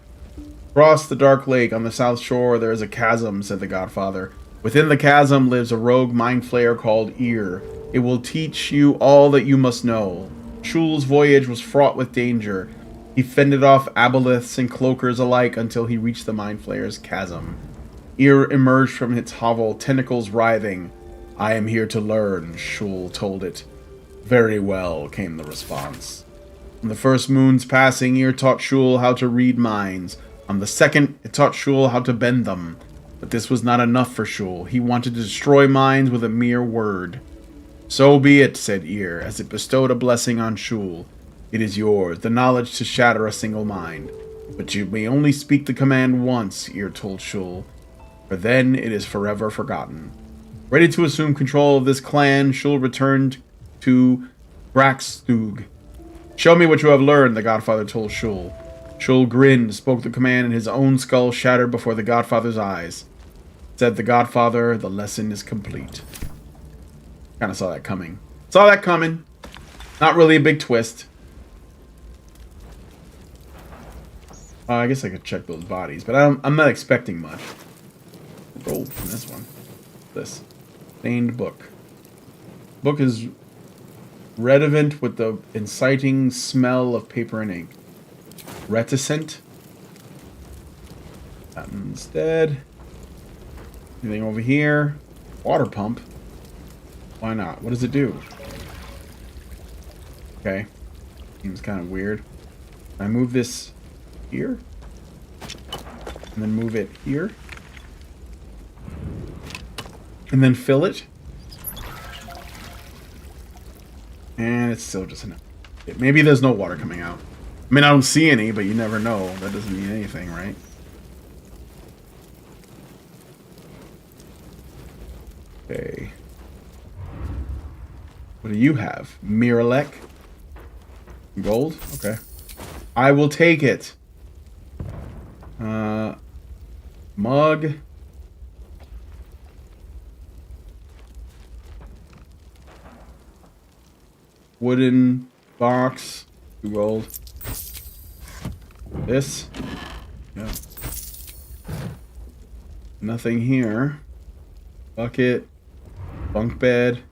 Across the dark lake on the south shore there is a chasm, said the Godfather. Within the chasm lives a rogue mind flayer called Ear. It will teach you all that you must know. Shul's voyage was fraught with danger. He fended off aboleths and cloakers alike until he reached the Mind Flayer's chasm. Ear emerged from its hovel, tentacles writhing. I am here to learn, Shul told it. Very well, came the response. On the first moon's passing, Ear taught Shul how to read minds. On the second, it taught Shul how to bend them. But this was not enough for Shul. He wanted to destroy minds with a mere word. So be it, said Ear, as it bestowed a blessing on Shul. It is yours, the knowledge to shatter a single mind. But you may only speak the command once, Ear told Shul, for then it is forever forgotten. Ready to assume control of this clan, Shul returned to Grackstug. Show me what you have learned, the Godfather told Shul. Shul grinned, spoke the command, and his own skull shattered before the Godfather's eyes. Said the Godfather, the lesson is complete. Kind of saw that coming. Saw that coming. Not really a big twist. I guess I could check those bodies, but I'm not expecting much. Gold from this one. This. Stained book. Book is redolent with the inciting smell of paper and ink. Reticent. That one's dead. Anything over here? Water pump. Why not? What does it do? Okay. Seems kind of weird. Can I move this here? And then move it here. And then fill it. And it's still just enough. Maybe there's no water coming out. I mean, I don't see any, but you never know. That doesn't mean anything, right? Okay. What do you have? Miralek? Gold? Okay. I will take it. Mug. Wooden box. 2 gold. This. Yeah. Nothing here. Bucket. Bunk bed.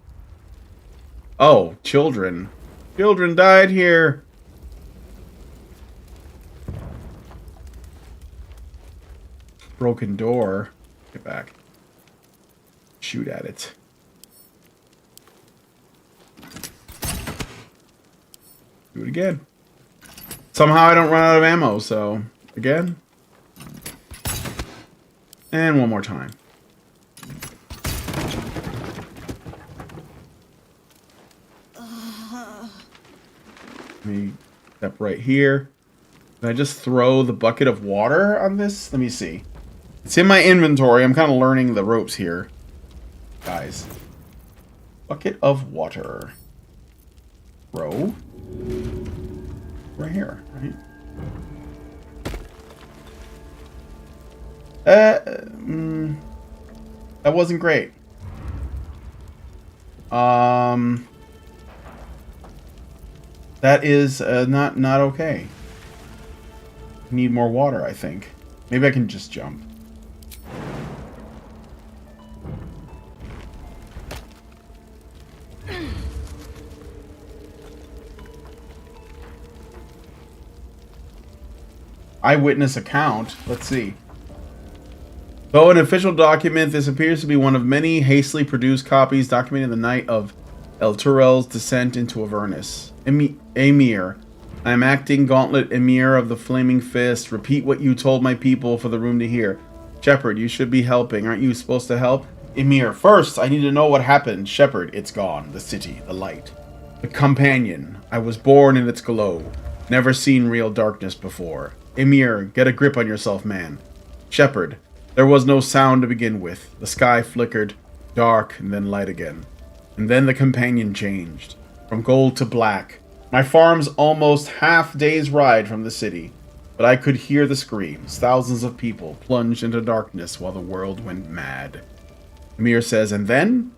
Oh, children. Children died here. Broken door. Get back. Shoot at it. Do it again. Somehow I don't run out of ammo, so again. And one more time. Let me step right here. Can I just throw the bucket of water on this? Let me see. It's in my inventory. I'm kind of learning the ropes here. Guys. Bucket of water. Throw. Right here, right? That wasn't great. That is not okay. Need more water, I think. Maybe I can just jump. Eyewitness account. Let's see. Though an official document, this appears to be one of many hastily produced copies documenting the night of El Turel's descent into Avernus. Emir. I am acting Gauntlet Emir of the Flaming Fist. Repeat what you told my people for the room to hear. Shepard, you should be helping. Aren't you supposed to help? Emir, first, I need to know what happened. Shepard, it's gone. The city, the light. The companion. I was born in its glow. Never seen real darkness before. Emir, get a grip on yourself, man. Shepard, there was no sound to begin with. The sky flickered, dark, and then light again. And then the companion changed. From gold to black. My farm's almost half day's ride from the city. But I could hear the screams. Thousands of people plunged into darkness while the world went mad. Emir says, and then?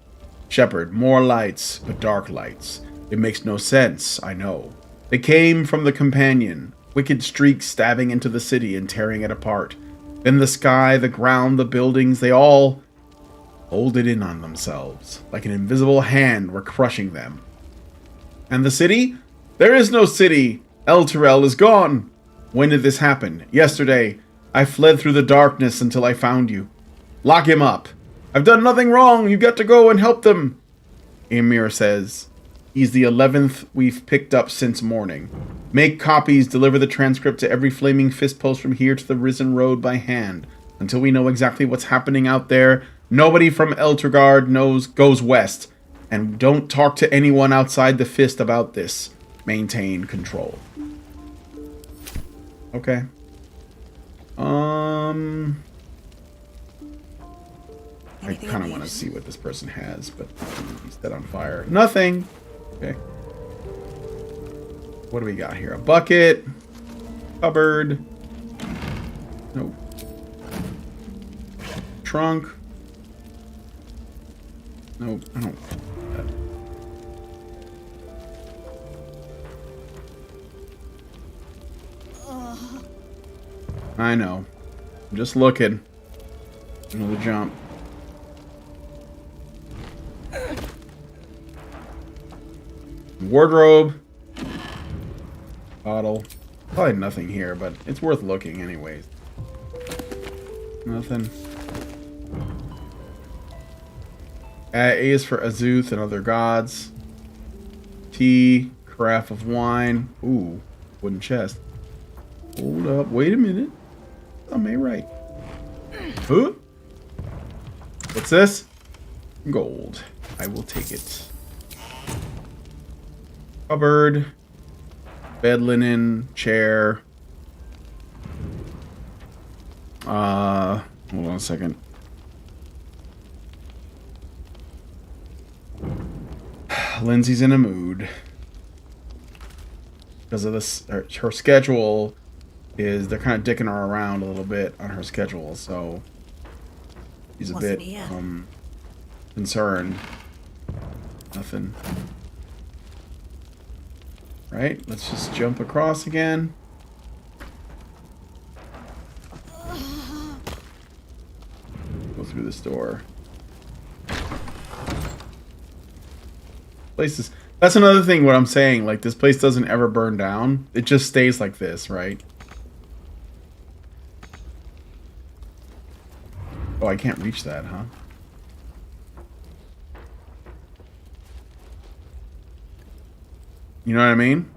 Shepard, more lights, but dark lights. It makes no sense, I know. They came from the companion. Wicked streaks stabbing into the city and tearing it apart. Then the sky, the ground, the buildings, they all folded in on themselves. Like an invisible hand were crushing them. And the city? There is no city. El Turel is gone. When did this happen? Yesterday. I fled through the darkness until I found you. Lock him up. I've done nothing wrong. You got to go and help them. Emir says. He's the 11th we've picked up since morning. Make copies, deliver the transcript to every Flaming Fist post from here to the Risen Road by hand. Until we know exactly what's happening out there, nobody from Eltergard goes west. And don't talk to anyone outside the Fist about this. Maintain control. Okay. I kind of want to see what this person has, but he's dead on fire. Nothing. Okay. What do we got here? A bucket. Cupboard. Nope. Trunk. Nope. I don't. I know. I'm just looking. Another jump. Wardrobe. Bottle. Probably nothing here, but it's worth looking anyways. Nothing. A is for Azuth and other gods. Tea. Carafe of wine. Ooh. Wooden chest. Hold up. Wait a minute. I may right. Huh? What's this? Gold. I will take it. Cupboard. Bed linen. Chair. Hold on a second. Lindsay's in a mood. Because of this, her schedule is, they're kind of dicking her around a little bit on her schedule, so she's a bit concerned. Nothing. Right, let's just jump across again. Go through this door. Place is, that's another thing what I'm saying, like this place doesn't ever burn down. It just stays like this, right? Oh, I can't reach that, huh? You know what I mean?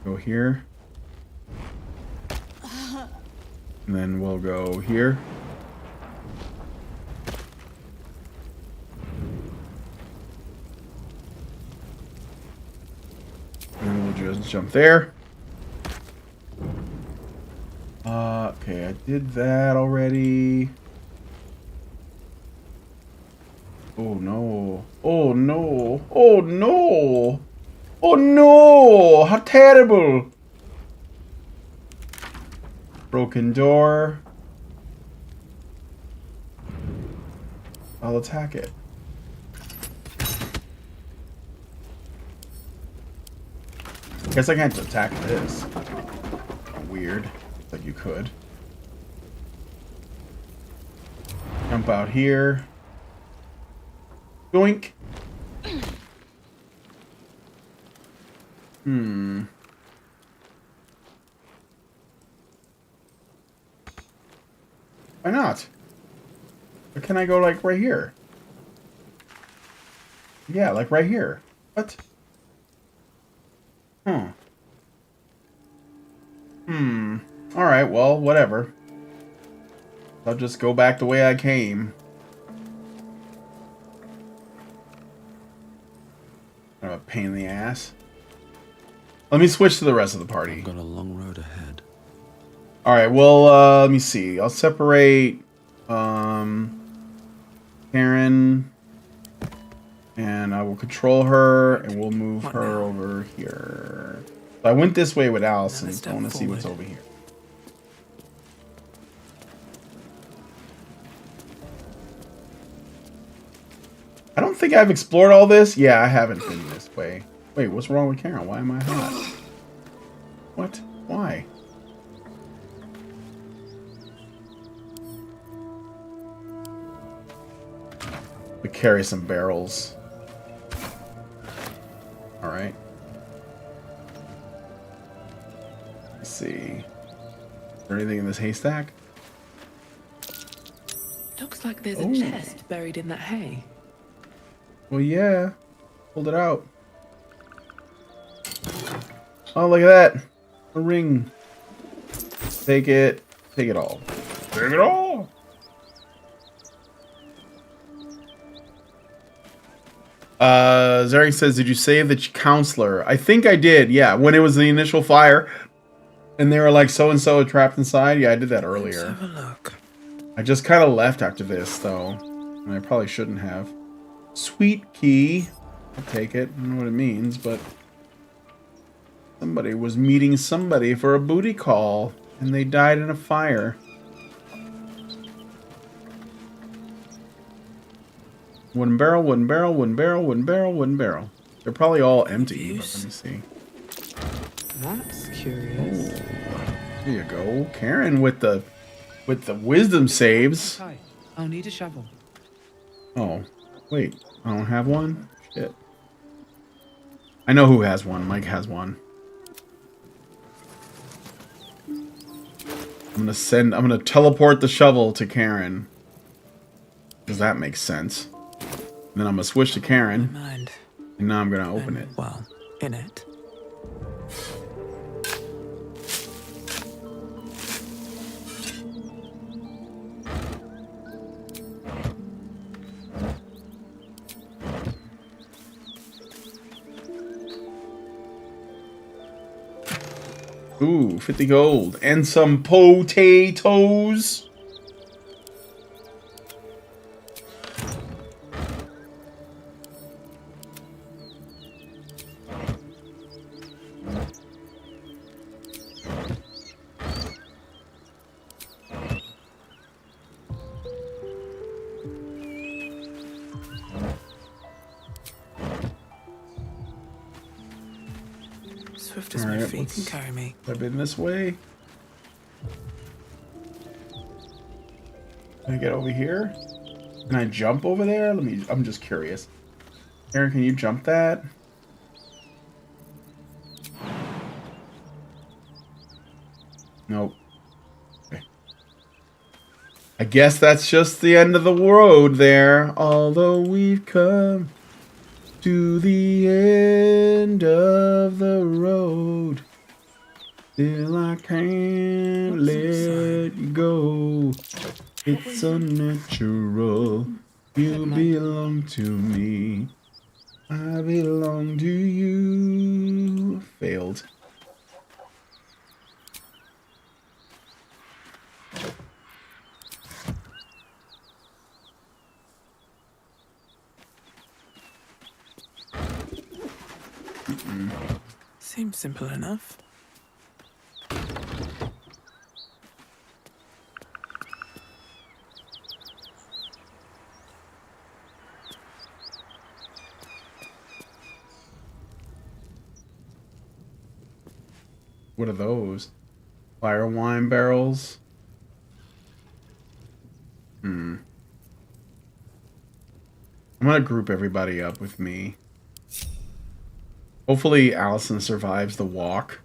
Go here. And then we'll go here. And we'll just jump there. Okay, I did that already. Oh no. Oh no. Oh no. Oh no! How terrible! Broken door. I'll attack it. Guess I can't attack this. Weird. But you could. Jump out here. Yoink. Why not? Or can I go like right here? Yeah, like right here. What? Huh. Alright, well, whatever. I'll just go back the way I came. Kind of a pain in the ass. Let me switch to the rest of the party. I've got a long road ahead. Alright, well, let me see. I'll separate Karen, and I will control her, and we'll move her over here. So I went this way with Allison, so I want to see what's over here. I don't think I've explored all this. Yeah, I haven't been this way. Wait, what's wrong with Karen? Why am I hot? What? Why? We carry some barrels. Alright. Let's see. Is there anything in this haystack? Looks like there's a chest buried in that hay. Well, yeah. Hold it out. Oh, look at that. A ring. Take it. Take it all. Take it all. Zarek says, did you save the counselor? I think I did, yeah. When it was the initial fire, and they were like, so-and-so trapped inside. Yeah, I did that earlier. Let's have a look. I just kind of left after this, though. And I probably shouldn't have. Sweet key. I'll take it. I don't know what it means, but... somebody was meeting somebody for a booty call, and they died in a fire. Wooden barrel, wooden barrel, wooden barrel, wooden barrel, wooden barrel. They're probably all empty, but let me see. That's curious. Oh, there you go. Karen with the wisdom saves. Hi, I'll need a shovel. Oh, wait. I don't have one? Shit. I know who has one. Mike has one. I'm gonna teleport the shovel to Karen. Because that makes sense. And then I'm gonna switch to Karen. Mind. And now I'm gonna open it. Well, in it. Ooh, 50 gold. And some potatoes. Swift as All my right, feet can carry me. I've been this way. Can I get over here? Can I jump over there? I'm just curious. Aaron, can you jump that? Nope. Okay. I guess that's just the end of the road there. Although we've come to the end of the road, still I can't What's let inside? you go. It's unnatural. You belong to me. I belong to you. Failed. Seems simple enough. What are those? Fire wine barrels? I'm gonna group everybody up with me. Hopefully Allison survives the walk.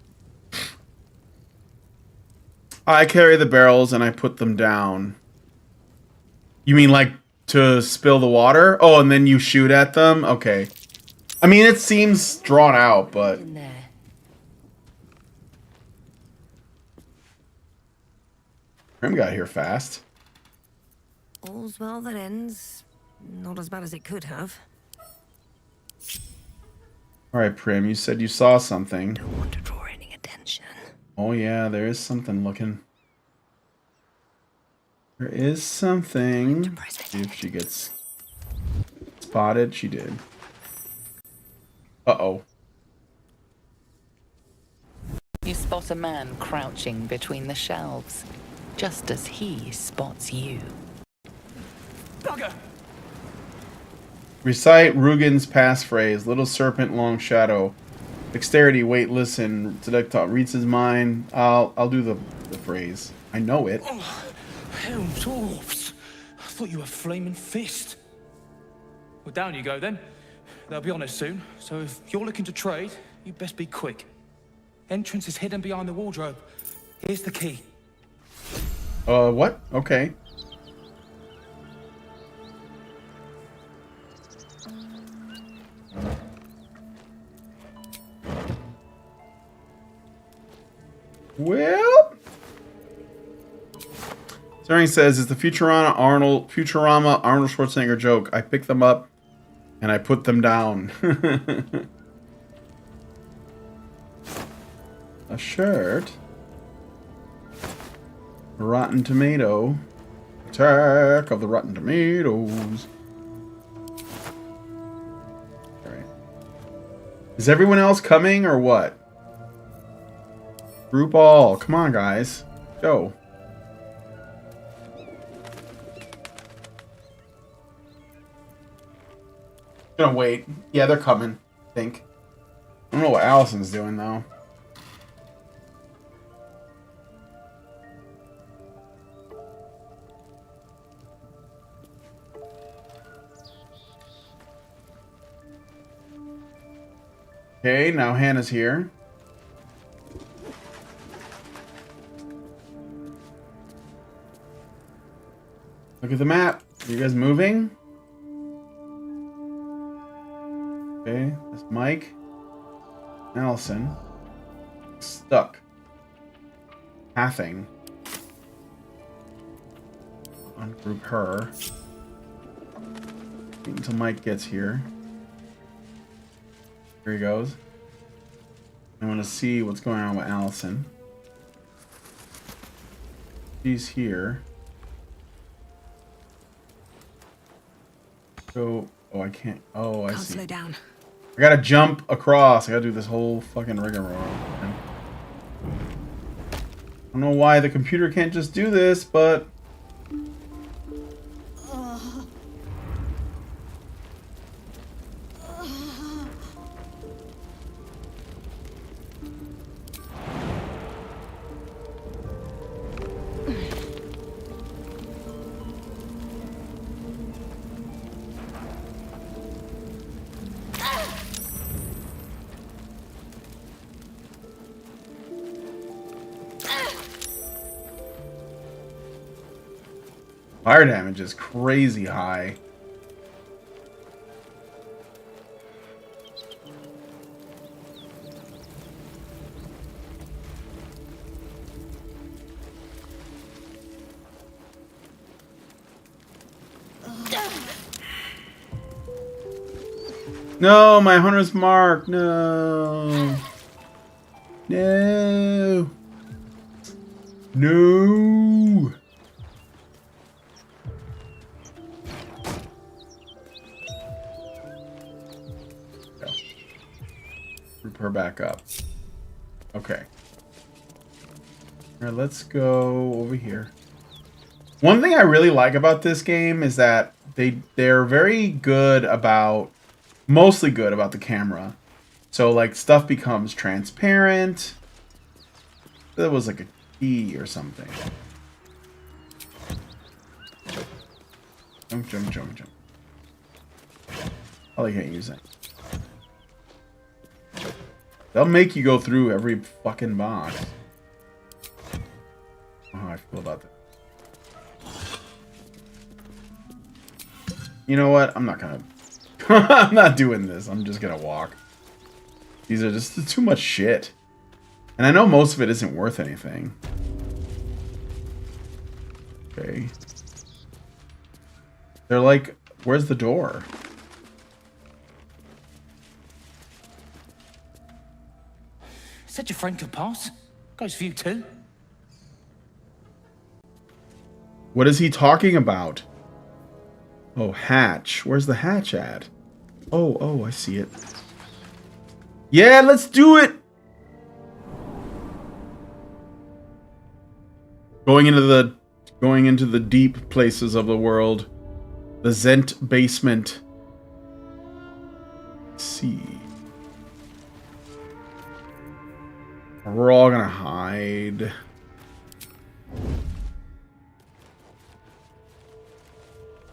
I carry the barrels and I put them down. You mean like to spill the water? Oh, and then you shoot at them? Okay. I mean, it seems drawn out, but... In there. Grim got here fast. All's well that ends. Not as bad as it could have. Alright, Prim, you said you saw something. Don't want to draw any attention. Oh yeah, there is something looking. There is something. See if she gets spotted. She did. Uh-oh. You spot a man crouching between the shelves, just as he spots you. Bugger! Recite Rugen's passphrase. Little serpent, long shadow. Dexterity, wait, listen. Seductor reads his mind. I'll do the phrase. I know it. Oh, hell, dwarfs. I thought you were flaming fist. Well, down you go then. They'll be on us soon, so if you're looking to trade, you best be quick. Entrance is hidden behind the wardrobe. Here's the key. What? Okay. Well, Sterling says it's the Futurama Arnold Schwarzenegger joke. I pick them up and I put them down. A shirt. Rotten tomato. Attack of the rotten tomatoes. Alright. Is everyone else coming or what? Group all. Come on, guys. Go. Gonna wait. Yeah, they're coming. I think. I don't know what Allison's doing, though. Okay, now Hannah's here. Look at the map. Are you guys moving? Okay, that's Mike. Allison. Stuck. Pathing. Ungroup her. Wait until Mike gets here. Here he goes. I want to see what's going on with Allison. She's here. So, oh, I can't. Oh, I Can't see. slow down. I gotta jump across. I gotta do this whole fucking rigmarole. I don't know why the computer can't just do this, but... Fire damage is crazy high. No, my hunter's mark. No. No. No. Group her back up. Okay. Alright, let's go over here. One thing I really like about this game is that they're very good about, mostly good about the camera. So like stuff becomes transparent. That was like a key or something. Jump, jump, jump, jump. Oh, I can't use it. They'll make you go through every fucking box. Oh, how I feel about that. You know what? I'm not gonna... I'm not doing this. I'm just gonna walk. These are just too much shit. And I know most of it isn't worth anything. Okay. They're like, where's the door? Said your friend could pass. Goes for you too. What is he talking about? Oh, hatch. Where's the hatch at? Oh, I see it. Yeah, let's do it! Going into the deep places of the world. The Zent basement. Let's see. We're all gonna hide.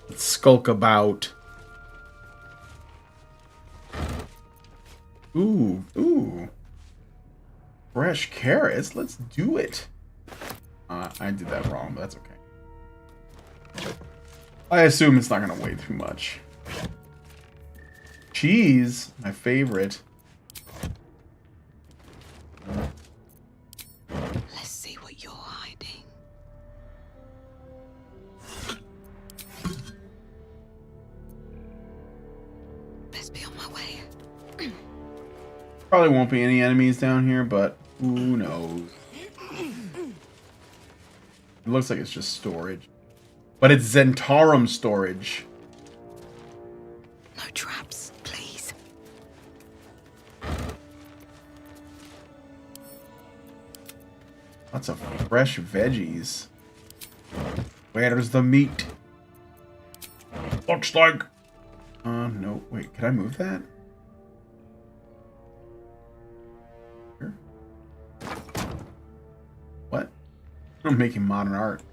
Let's skulk about. Ooh. Fresh carrots. Let's do it. I did that wrong, but that's okay. I assume it's not gonna weigh too much. Cheese, my favorite. Let's see what you're hiding. Best be on my way. Probably won't be any enemies down here, but who knows? It looks like it's just storage. But it's Zentarum storage. No traps, please. Lots of fresh veggies. Where's the meat? Looks like... no. Wait, can I move that? Here? What? I'm making modern art.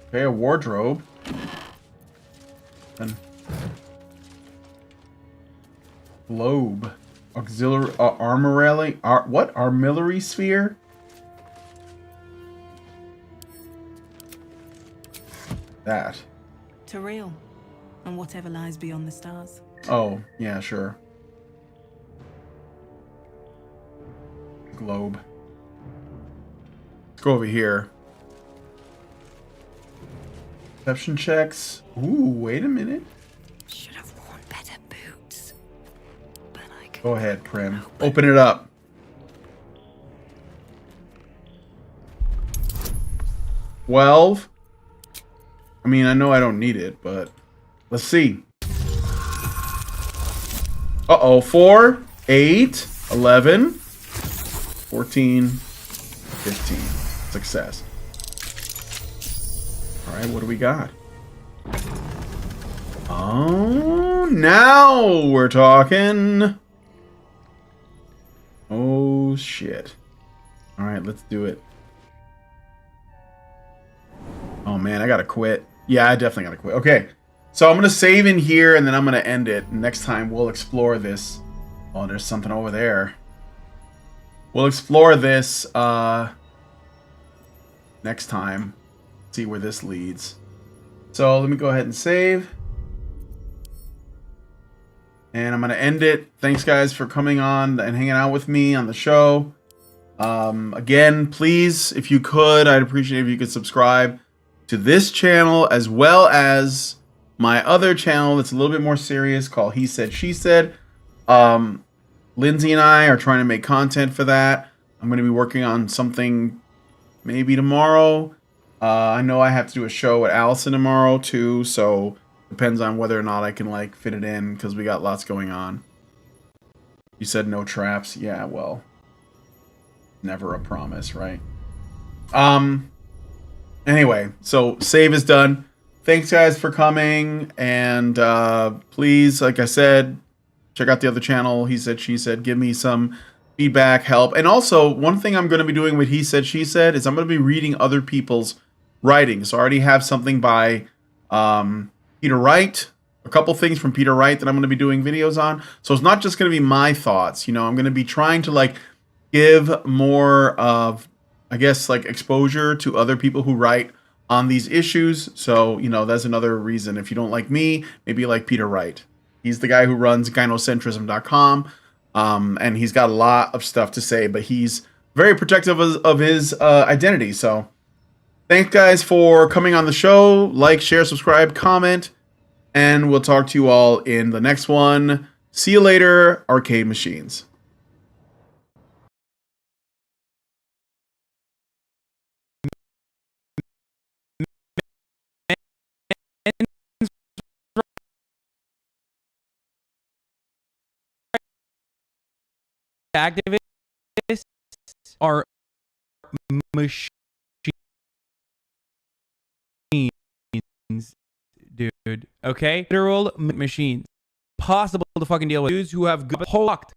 Okay, a wardrobe. And globe. Auxiliary armorelli. What? Armillary sphere? That. To real. And whatever lies beyond the stars. Oh, yeah, sure. Globe. Let's go over here. Perception checks. Ooh, wait a minute. Should have worn better boots. But I could Go ahead, Prim. Open it up. $12. I mean, I know I don't need it, but let's see. Uh-oh. 4, 8, 11, 14, 15. Success. All right, what do we got? Oh, now we're talking. Oh, shit. All right, let's do it. Oh, man, I gotta quit. Yeah, I definitely gotta quit. Okay, so I'm gonna save in here, and then I'm gonna end it. Next time, we'll explore this. Oh, there's something over there. We'll explore this next time. See where this leads. So let me go ahead and save. And I'm going to end it. Thanks, guys, for coming on and hanging out with me on the show. Again, please, if you could, I'd appreciate if you could subscribe to this channel as well as my other channel that's a little bit more serious called He Said, She Said. Lindsay and I are trying to make content for that. I'm going to be working on something maybe tomorrow. I know I have to do a show with Allison tomorrow too, so depends on whether or not I can like fit it in because we got lots going on. You said no traps. Yeah, well, never a promise, right? Anyway, so save is done. Thanks, guys, for coming, and please, like I said, check out the other channel, He Said, She Said. Give me some feedback, help. And also, one thing I'm going to be doing with He Said, She Said is I'm going to be reading other people's writing. So I already have something by Peter Wright, a couple things from Peter Wright that I'm going to be doing videos on. So it's not just going to be my thoughts. You know, I'm going to be trying to like give more of, I guess, like exposure to other people who write on these issues. So, you know, that's another reason. If you don't like me, maybe you like Peter Wright. He's the guy who runs gynocentrism.com. And he's got a lot of stuff to say, but he's very protective of his identity. So thanks, guys, for coming on the show. Like, share, subscribe, comment, and we'll talk to you all in the next one. See you later, Arcade Machines. Activists are machines, dude. Okay, literal machines. Possible to fucking deal with dudes who have whole locked.